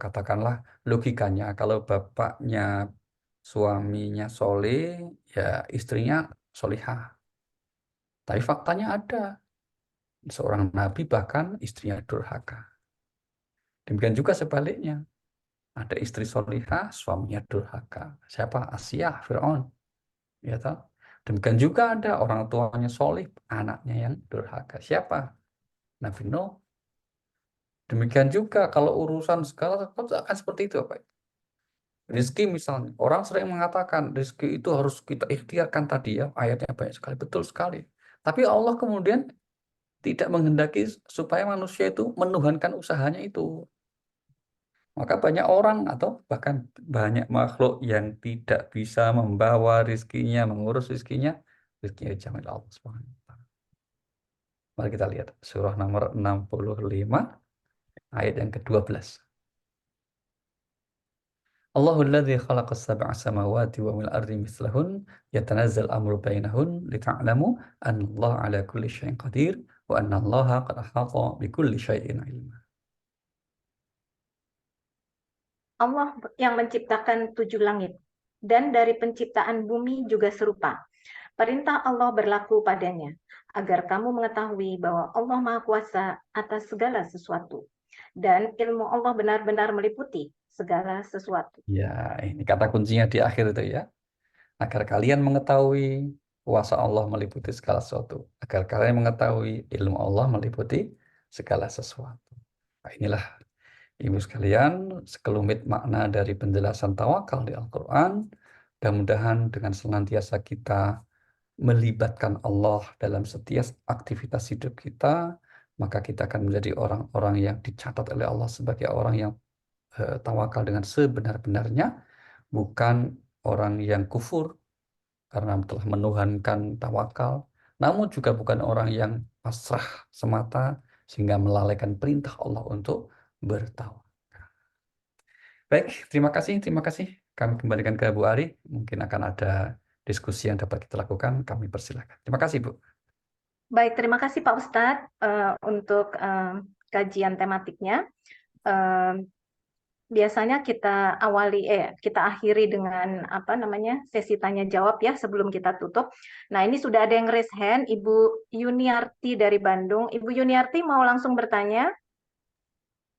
katakanlah logikanya kalau bapaknya suaminya soleh, ya istrinya solihah. Tapi faktanya ada seorang nabi bahkan istrinya durhaka. Demikian juga sebaliknya. Ada istri solihah, suaminya durhaka. Siapa? Asia, Fir'aun. Ya toh? Demikian juga ada orang tuanya solih, anaknya yang durhaka. Siapa? Nabi Nuh. Demikian juga kalau urusan segala sesuatu akan seperti itu, Pak. Rizki misalnya, orang sering mengatakan rizki itu harus kita ikhtiarkan tadi ya, ayatnya banyak sekali, betul sekali. Tapi Allah kemudian tidak menghendaki supaya manusia itu menuhankan usahanya itu. Maka banyak orang atau bahkan banyak makhluk yang tidak bisa membawa rizkinya, mengurus rizkinya, rizkinya dijamin Allah Subhanahu wa Ta'ala. Mari kita lihat surah nomor 65 ayat yang ke-12. Allahul ladzi khalaqas sab'a samawati wa minal ardi mithlahun yatanazzal amru bainahun lita'lamu annallaha ala kulli syai'in qadir wa annallaha qad ahata bikulli syai'in ilma. Allah yang menciptakan 7 langit, dan dari penciptaan bumi juga serupa. Perintah Allah berlaku padanya, agar kamu mengetahui bahwa Allah Maha Kuasa atas segala sesuatu. Dan ilmu Allah benar-benar meliputi segala sesuatu. Ya, ini kata kuncinya di akhir itu ya. Agar kalian mengetahui kuasa Allah meliputi segala sesuatu. Agar kalian mengetahui ilmu Allah meliputi segala sesuatu. Nah, inilah ibu sekalian, sekelumit makna dari penjelasan tawakal di Al-Quran. Mudah-mudahan dengan senantiasa kita melibatkan Allah dalam setiap aktivitas hidup kita, maka kita akan menjadi orang-orang yang dicatat oleh Allah sebagai orang yang tawakal dengan sebenar-benarnya, bukan orang yang kufur karena telah menuhankan tawakal, namun juga bukan orang yang pasrah semata sehingga melalaikan perintah Allah untuk bertawakal. Baik, terima kasih, terima kasih. Kami kembalikan ke Bu Ari. Mungkin akan ada diskusi yang dapat kita lakukan. Kami persilakan. Terima kasih, Bu. Baik, terima kasih Pak Ustadz untuk kajian tematiknya. Biasanya kita akhiri dengan sesi tanya jawab ya sebelum kita tutup. Nah, ini sudah ada yang raise hand, Ibu Yuniarti dari Bandung. Ibu Yuniarti mau langsung bertanya?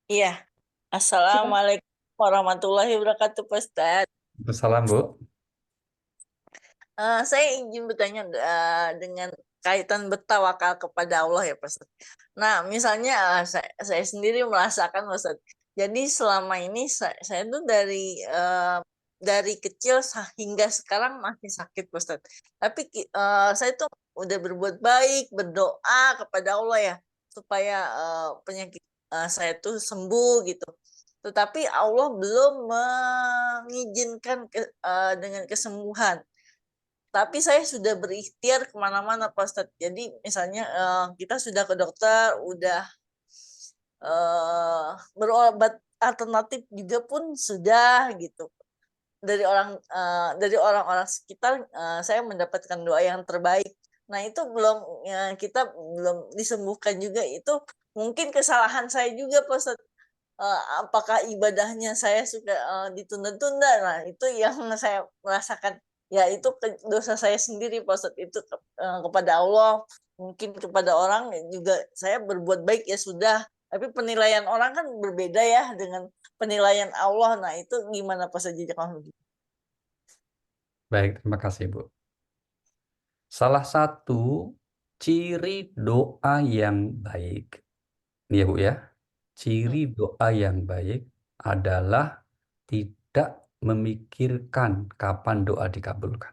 Iya, Silakan. Assalamualaikum warahmatullahi wabarakatuh, Pak Ustadz. Salam, Bu. Saya ingin bertanya dengan kaitan bertawakal kepada Allah ya, Pak Ustadz. Nah, misalnya saya sendiri merasakan, Pak Ustadz. Jadi selama ini saya tuh dari kecil hingga sekarang masih sakit, Pak Ustadz. Tapi saya tuh udah berbuat baik, berdoa kepada Allah ya, supaya penyakit saya tuh sembuh gitu. Tetapi Allah belum mengizinkan dengan kesembuhan. Tapi saya sudah berikhtiar kemana-mana, Pak Ustadz. Jadi misalnya kita sudah ke dokter, udah berobat alternatif juga pun sudah gitu. Dari orang-orang sekitar saya mendapatkan doa yang terbaik. Nah itu kita belum disembuhkan juga, itu mungkin kesalahan saya juga, Pak Ustadz. Apakah ibadahnya saya suka ditunda-tunda? Nah itu yang saya merasakan. Ya itu dosa saya sendiri, Pak Ustadz. Itu kepada Allah, mungkin kepada orang juga saya berbuat baik ya sudah. Tapi penilaian orang kan berbeda ya dengan penilaian Allah. Nah itu gimana Pak Ustadz? Baik, terima kasih, Bu. Salah satu ciri doa yang baik, ini ya, Bu ya, ciri doa yang baik adalah tidak memikirkan kapan doa dikabulkan.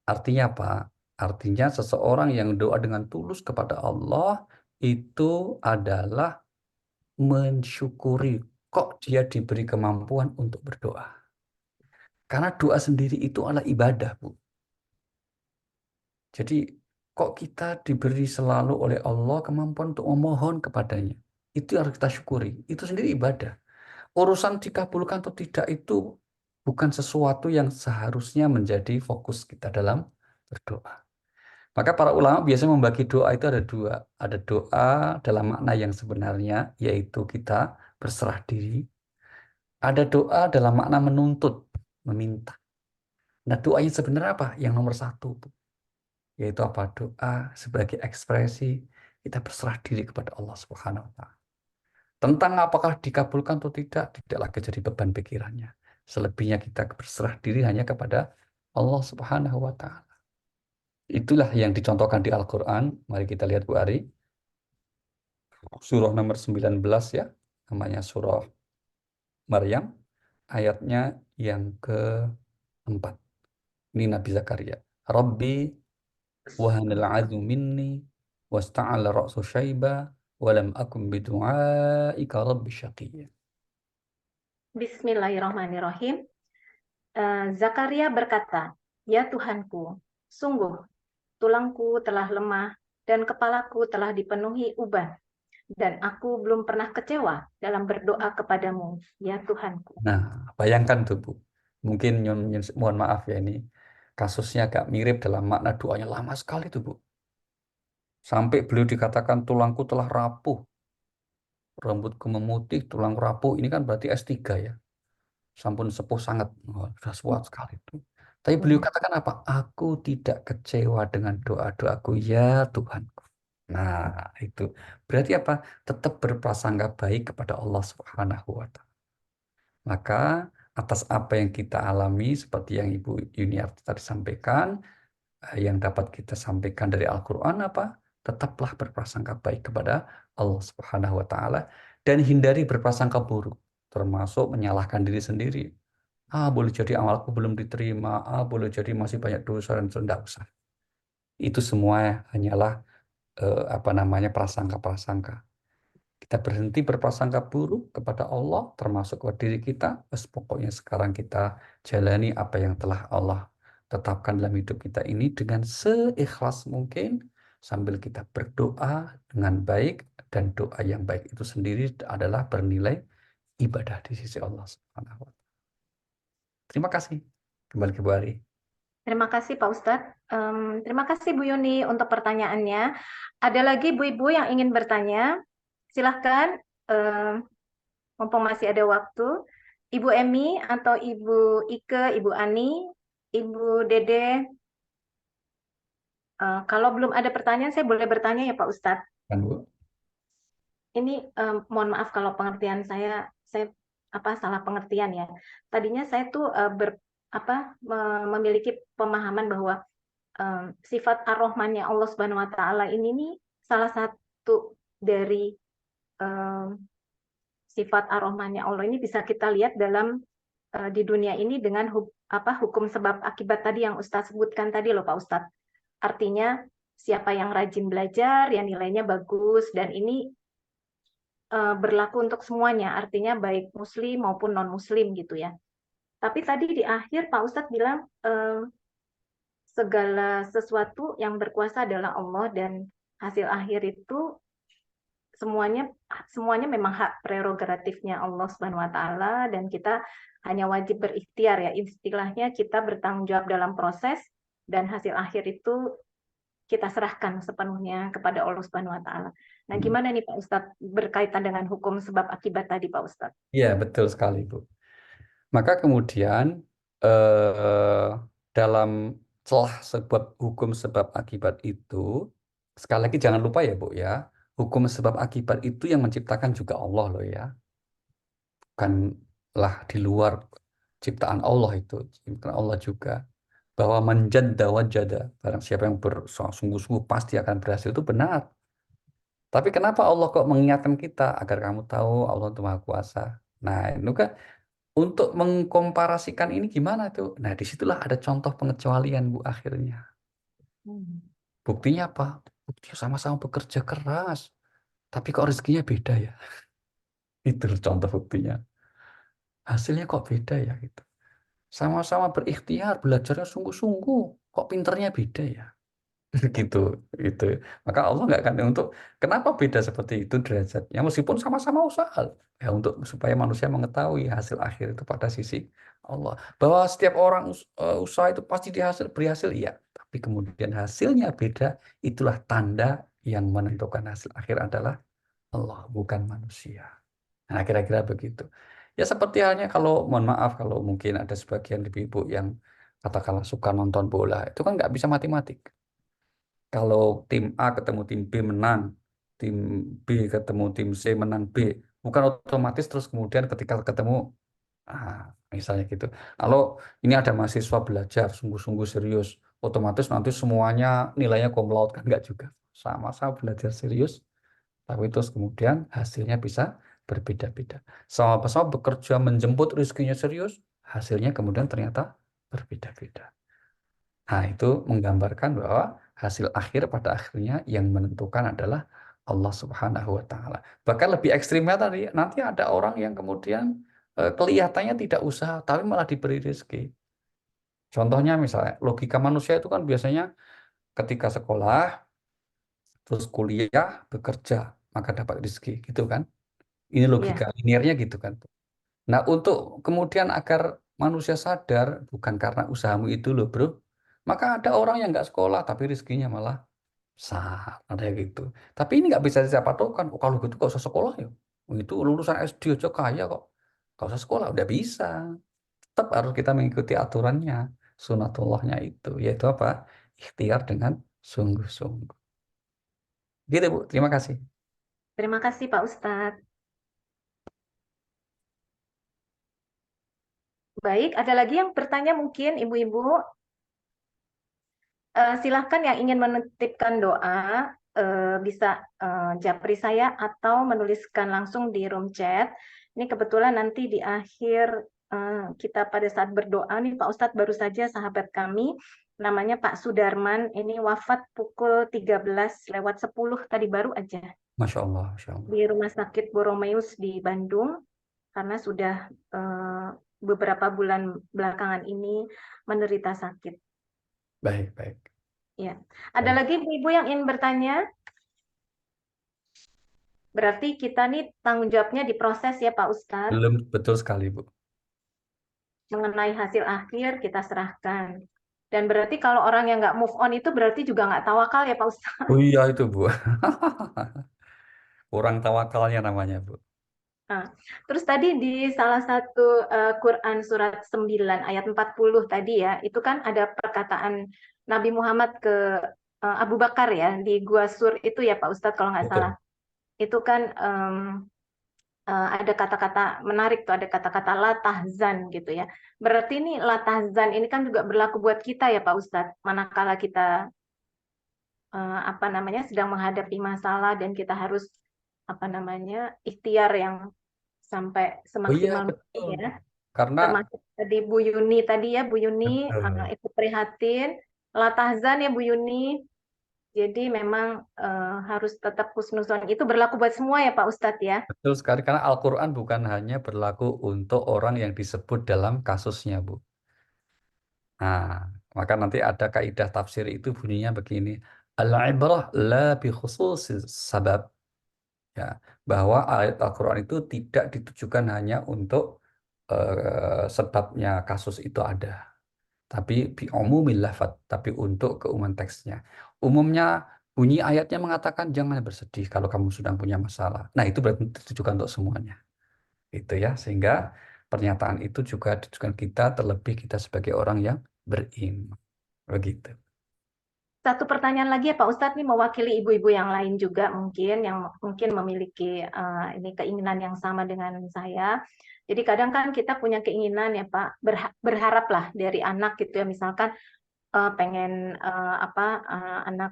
Artinya apa? Artinya seseorang yang doa dengan tulus kepada Allah itu adalah mensyukuri kok dia diberi kemampuan untuk berdoa. Karena doa sendiri itu adalah ibadah, Bu. Jadi kok kita diberi selalu oleh Allah kemampuan untuk memohon kepadanya. Itu harus kita syukuri. Itu sendiri ibadah. Urusan dikabulkan atau tidak itu bukan sesuatu yang seharusnya menjadi fokus kita dalam berdoa. Maka para ulama biasanya membagi doa itu ada dua. Ada doa dalam makna yang sebenarnya, yaitu kita berserah diri. Ada doa dalam makna menuntut, meminta. Nah, doanya sebenarnya apa? Yang nomor satu, Bu. Yaitu apa? Doa sebagai ekspresi kita berserah diri kepada Allah Subhanahu wa Ta'ala. Tentang apakah dikabulkan atau tidak lagi jadi beban pikirannya. Selebihnya kita berserah diri hanya kepada Allah Subhanahu wa Ta'ala. Itulah yang dicontohkan di Al-Quran. Mari kita lihat Bu Ari. Surah nomor 19 ya. Namanya surah Maryam. Ayatnya yang keempat. Ini Nabi Zakaria. Rabbi wahanal azu minni wasta'ala ra'su syaiba walam akum bidu'aika rabbi syaqiyya. Bismillahirrahmanirrahim. Zakaria berkata, "Ya Tuhanku, sungguh tulangku telah lemah dan kepalaku telah dipenuhi uban, dan aku belum pernah kecewa dalam berdoa kepadamu, ya Tuhanku." Nah, bayangkan tuh Bu. Mungkin mohon maaf ya ini kasusnya agak mirip dalam makna doanya lama sekali tuh Bu. Sampai beliau dikatakan tulangku telah rapuh, rambutku memutih, tulang rapuh. Ini kan berarti S3 ya. Sampun sepuh sangat. Wah, sudah kuat sekali itu. Tapi beliau katakan apa? Aku tidak kecewa dengan doa-doaku ya Tuhanku. Nah, itu berarti apa? Tetap berprasangka baik kepada Allah Subhanahu wa Ta'ala. Maka atas apa yang kita alami seperti yang Ibu Yuniarti tadi sampaikan, yang dapat kita sampaikan dari Al-Quran apa? Tetaplah berprasangka baik kepada Allah Subhanahu wa Ta'ala dan hindari berprasangka buruk, termasuk menyalahkan diri sendiri. Boleh jadi amalku belum diterima, boleh jadi masih banyak dosa dan tidak usah. Itu semua hanyalah apa namanya prasangka-prasangka. Kita berhenti berprasangka buruk kepada Allah, termasuk kepada diri kita. Terus pokoknya sekarang kita jalani apa yang telah Allah tetapkan dalam hidup kita ini dengan seikhlas mungkin, sambil kita berdoa dengan baik, dan doa yang baik itu sendiri adalah bernilai ibadah di sisi Allah Subhanahu wa Ta'ala. Terima kasih. Kembali ke Bu Ari. Terima kasih Pak Ustadz. Terima kasih Bu Yuni untuk pertanyaannya. Ada lagi Bu-ibu yang ingin bertanya? Silahkan, mumpung masih ada waktu. Ibu Emi atau Ibu Ike, Ibu Ani, Ibu Dede. Kalau belum ada pertanyaan, saya boleh bertanya ya Pak Ustadz. Kan, Bu? Ini mohon maaf kalau pengertian saya salah pengertian ya. Tadinya saya tuh memiliki pemahaman bahwa sifat ar-Rahmannya Allah Subhanahu wa Ta'ala ini nih salah satu dari sifat ar-Rahmannya Allah ini bisa kita lihat dalam di dunia ini dengan hukum sebab akibat tadi yang Ustadz sebutkan tadi loh Pak Ustadz. Artinya siapa yang rajin belajar, yang nilainya bagus, dan ini berlaku untuk semuanya, artinya baik muslim maupun non-muslim gitu ya. Tapi tadi di akhir Pak Ustadz bilang segala sesuatu yang berkuasa adalah Allah dan hasil akhir itu semuanya memang hak prerogatifnya Allah Subhanahu wa Ta'ala, dan kita hanya wajib berikhtiar ya, istilahnya kita bertanggung jawab dalam proses, dan hasil akhir itu kita serahkan sepenuhnya kepada Allah Subhanahu wa Ta'ala. Nah, gimana nih Pak Ustadz berkaitan dengan hukum sebab akibat tadi Pak Ustadz? Iya, betul sekali, Bu. Maka kemudian dalam celah sebab hukum sebab akibat itu, sekali lagi jangan lupa ya Bu ya, hukum sebab akibat itu yang menciptakan juga Allah loh ya. Bukanlah di luar ciptaan Allah itu, ciptaan Allah juga. Bahwa manjadda wajada, barang siapa yang bersungguh-sungguh pasti akan berhasil, itu benar. Tapi kenapa Allah kok mengingatkan kita agar kamu tahu Allah itu Maha Kuasa? Nah, itu kan untuk mengkomparasikan ini gimana tuh? Nah, disitulah ada contoh pengecualian Bu akhirnya. Buktinya apa? Buktinya sama-sama bekerja keras, tapi kok rezekinya beda ya? Itu contoh buktinya. Hasilnya kok beda ya gitu. Sama-sama berikhtiar, belajarnya sungguh-sungguh, kok pinternya beda ya? Gitu, itu. Maka Allah nggak akan untuk kenapa beda seperti itu derajatnya, meskipun sama-sama usaha ya untuk supaya manusia mengetahui hasil akhir itu pada sisi Allah. Bahwa setiap orang usaha itu pasti beri hasil, iya. Tapi kemudian hasilnya beda, itulah tanda yang menentukan hasil akhir adalah Allah, bukan manusia. Nah, kira-kira begitu. Ya seperti halnya kalau, mohon maaf kalau mungkin ada sebagian ibu-ibu yang katakanlah suka nonton bola, itu kan nggak bisa matematik. Kalau tim A ketemu tim B menang, tim B ketemu tim C menang B, bukan otomatis terus kemudian ketika ketemu, ah, misalnya gitu. Kalau ini ada mahasiswa belajar sungguh-sungguh serius, otomatis nanti semuanya nilainya cum laude, kan nggak juga. Sama-sama belajar serius, tapi terus kemudian hasilnya bisa berbeda-beda. Sama-sama bekerja menjemput rezekinya serius, hasilnya kemudian ternyata berbeda-beda. Nah, itu menggambarkan bahwa hasil akhir pada akhirnya yang menentukan adalah Allah Subhanahu wa Ta'ala. Bahkan lebih ekstrimnya tadi, nanti ada orang yang kemudian kelihatannya tidak usaha, tapi malah diberi rezeki. Contohnya misalnya, logika manusia itu kan biasanya ketika sekolah, terus kuliah, bekerja, maka dapat rezeki, gitu kan? Ini logika Iya, linearnya gitu kan. Nah, untuk kemudian agar manusia sadar, bukan karena usahamu itu loh bro, maka ada orang yang nggak sekolah, tapi rezekinya malah besar, ada yang gitu. Tapi ini nggak bisa siapa tahu kan, oh, kalau gitu nggak usah sekolah ya. Oh, itu lulusan SD aja kaya kok. Nggak usah sekolah, udah bisa. Tetap harus kita mengikuti aturannya, sunatullahnya itu, yaitu apa? Ikhtiar dengan sungguh-sungguh. Gitu Bu, terima kasih. terima kasih Pak Ustadz. Baik, ada lagi yang bertanya mungkin Ibu-Ibu? Silahkan yang ingin menitipkan doa, bisa japri saya atau menuliskan langsung di room chat. Ini kebetulan nanti di akhir kita pada saat berdoa nih Pak Ustadz baru saja sahabat kami namanya Pak Sudarman ini wafat pukul 13:10 tadi baru aja Masya Allah, Masya Allah. di Rumah Sakit Boromeus di Bandung karena sudah beberapa bulan belakangan ini menderita sakit. Baik, baik, Ya. Ada baik. lagi ibu yang ingin bertanya? Berarti kita nih tanggung jawabnya diproses ya Pak Ustadz. Belum betul sekali Bu. Mengenai hasil akhir kita serahkan. Dan berarti kalau orang yang nggak move on itu berarti juga nggak tawakal ya Pak Ustadz. Oh iya itu Bu. Kurang tawakalnya namanya Bu. Nah, terus tadi di salah satu Quran surat 9 ayat 40 tadi ya, itu kan ada perkataan Nabi Muhammad ke Abu Bakar ya, di Gua Sur itu ya Pak Ustadz kalau nggak salah. Betul. Itu kan ada kata-kata menarik tuh, ada kata-kata la tahzan gitu ya. Berarti ini la tahzan ini kan juga berlaku buat kita ya Pak Ustadz. Manakala kita apa namanya sedang menghadapi masalah dan kita harus apa namanya ikhtiar yang sampai Oh iya semaksimal mungkin betul. ya. Karena Termasuk tadi Bu Yuni tadi ya Bu Yuni betul. ikut prihatin. La tahzan ya Bu Yuni. Jadi memang harus tetap husnuzon. Itu berlaku buat semua ya Pak Ustadz ya. Betul sekali, karena Al-Quran bukan hanya berlaku untuk orang yang disebut dalam kasusnya, Bu. Nah, maka nanti ada kaidah tafsir itu bunyinya begini. Al-ibrah la bi khususis sabab. Ya, bahwa ayat Al-Quran itu tidak ditujukan hanya untuk sebabnya kasus itu ada. Tapi bi umumil lafad, tapi untuk keumuman teksnya. Umumnya bunyi ayatnya mengatakan jangan bersedih kalau kamu sedang punya masalah. Nah, itu berarti ditujukan untuk semuanya. Itu ya, sehingga pernyataan itu juga ditujukan kita, terlebih kita sebagai orang yang beriman. Begitu. Satu pertanyaan lagi ya Pak Ustadz nih mewakili ibu-ibu yang lain juga mungkin yang mungkin memiliki ini keinginan yang sama dengan saya. Jadi kadang kan kita punya keinginan ya Pak berharap lah dari anak gitu ya misalkan pengen anak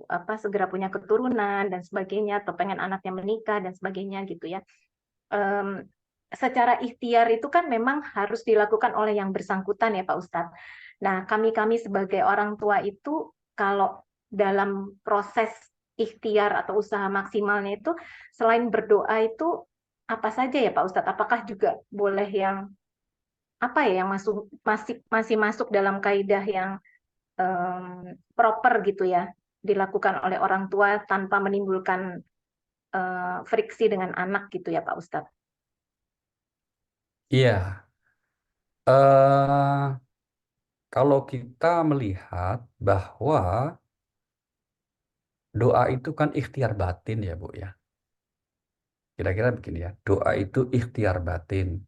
apa segera punya keturunan dan sebagainya atau pengen anaknya menikah dan sebagainya gitu ya. Em, Secara ikhtiar itu kan memang harus dilakukan oleh yang bersangkutan ya Pak Ustadz. Nah, kami-kami sebagai orang tua itu kalau dalam proses ikhtiar atau usaha maksimalnya itu selain berdoa itu apa saja ya Pak Ustadz? Apakah juga boleh yang apa ya yang masih masuk dalam kaidah yang proper gitu ya dilakukan oleh orang tua tanpa menimbulkan friksi dengan anak gitu ya Pak Ustadz? Iya, eh kalau kita melihat bahwa doa itu kan ikhtiar batin ya Bu ya. Kira-kira begini ya, doa itu ikhtiar batin.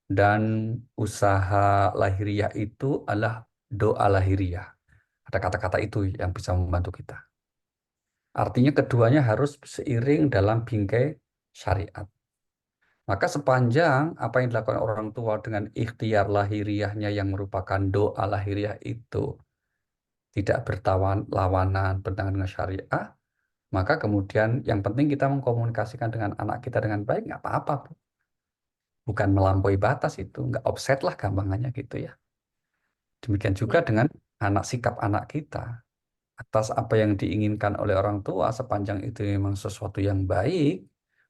dan usaha lahiriah itu adalah doa lahiriah. Ada kata-kata itu yang bisa membantu kita. Artinya keduanya harus seiring dalam bingkai syariat. Maka sepanjang apa yang dilakukan orang tua dengan ikhtiar lahiriahnya yang merupakan doa lahiriah itu tidak berlawanan bertentangan dengan syariah, maka kemudian yang penting kita mengkomunikasikan dengan anak kita dengan baik, nggak apa-apa, Bu. Bukan melampaui batas itu, nggak offset lah gampangannya gitu ya. Demikian juga dengan sikap anak kita atas apa yang diinginkan oleh orang tua sepanjang itu memang sesuatu yang baik,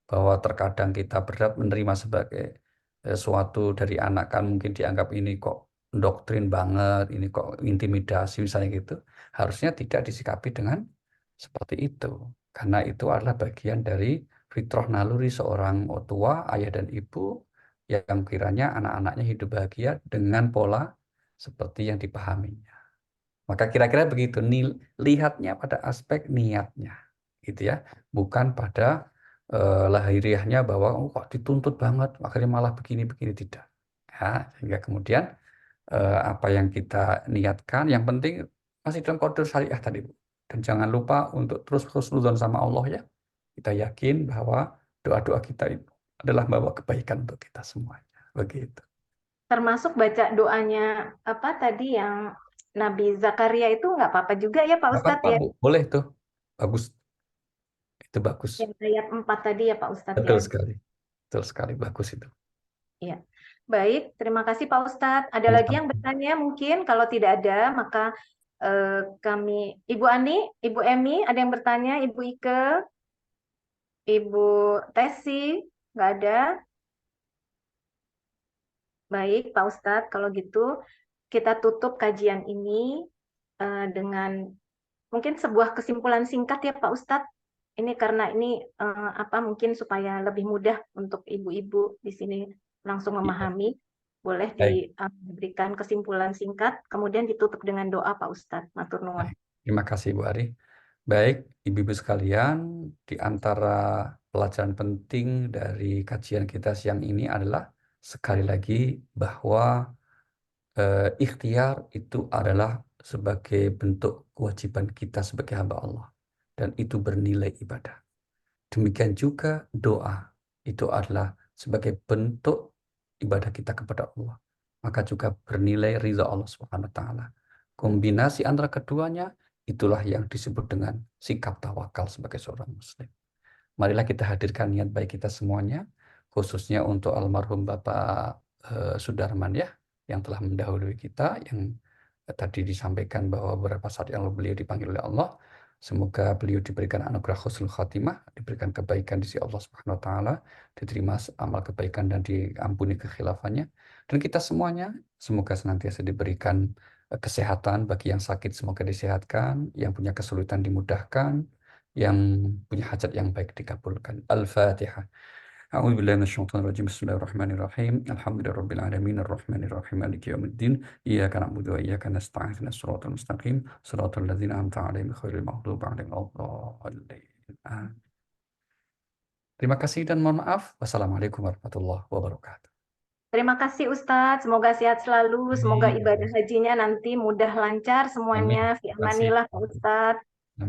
bahwa terkadang kita berat menerima sebagai suatu dari anak kan mungkin dianggap ini kok doktrin banget, ini kok intimidasi misalnya gitu, harusnya tidak disikapi dengan seperti itu, karena itu adalah bagian dari fitrah naluri seorang tua, ayah dan ibu yang kiranya anak-anaknya hidup bahagia dengan pola seperti yang dipahaminya. Maka kira-kira begitu, lihatnya pada aspek niatnya, gitu ya, bukan pada lahiriahnya bahwa kok dituntut banget, akhirnya malah begini-begini, tidak. Ya, sehingga kemudian apa yang kita niatkan, yang penting masih dalam koridor syariah tadi, Bu. Dan jangan lupa untuk terus husnudzon sama Allah ya. Kita yakin bahwa doa-doa kita itu adalah membawa kebaikan untuk kita semuanya. Begitu. Termasuk baca doanya apa tadi yang Nabi Zakaria itu nggak apa-apa juga ya Pak Nggak Ustadz apa-apa, ya? Bu. Boleh tuh. Bagus. Itu bagus. Yang ayat 4 tadi ya Pak Ustadz ya? Betul sekali. Betul sekali. Bagus itu. Iya. Baik, terima kasih Pak Ustadz. Ada lagi yang bertanya mungkin? Kalau tidak ada, maka kami, Ibu Ani, Ibu Emi, ada yang bertanya? Ibu Ike, Ibu Tesi, nggak ada? Baik, Pak Ustadz, kalau gitu kita tutup kajian ini dengan mungkin sebuah kesimpulan singkat ya Pak Ustadz. Ini karena ini apa mungkin supaya lebih mudah untuk ibu-ibu di sini langsung memahami. Boleh diberikan kesimpulan singkat, kemudian ditutup dengan doa Pak Ustadz. Matur nuwun. Terima kasih Bu Ari. Baik, ibu-ibu sekalian, di antara pelajaran penting dari kajian kita siang ini adalah sekali lagi bahwa ikhtiar itu adalah sebagai bentuk kewajiban kita sebagai hamba Allah. Dan itu bernilai ibadah. Demikian juga doa. Itu adalah sebagai bentuk ibadah kita kepada Allah. Maka juga bernilai ridha Allah Subhanahu wa taala. Kombinasi antara keduanya itulah yang disebut dengan sikap tawakal sebagai seorang muslim. Marilah kita hadirkan niat baik kita semuanya, khususnya untuk almarhum Bapak Sudarman ya, yang telah mendahului kita, yang tadi disampaikan bahwa beberapa saat yang lalu beliau dipanggil oleh Allah. Semoga beliau diberikan anugerah husnul khatimah, diberikan kebaikan di sisi Allah Subhanahu wa taala, diterima amal kebaikan dan diampuni kekhilafannya. Dan kita semuanya semoga senantiasa diberikan kesehatan, bagi yang sakit semoga disehatkan, yang punya kesulitan dimudahkan, yang punya hajat yang baik dikabulkan. Al-Fatihah. أعوذ بالله من الشيطان الرجيم بسم الله الرحمن الرحيم الحمد لله رب العالمين الرحمن الرحيم مالك يوم الدين إياك نعبد وإياك نستعين اهدنا الصراط المستقيم صراط الذين أنعمت عليهم غير المغضوب عليهم ولا الضالين. Terima kasih dan mohon maaf. Wassalamualaikum warahmatullahi wabarakatuh. Terima kasih Ustadz, semoga sehat selalu, semoga ibadah hajinya nanti mudah lancar semuanya. Fi amanillah Pak Ustadz.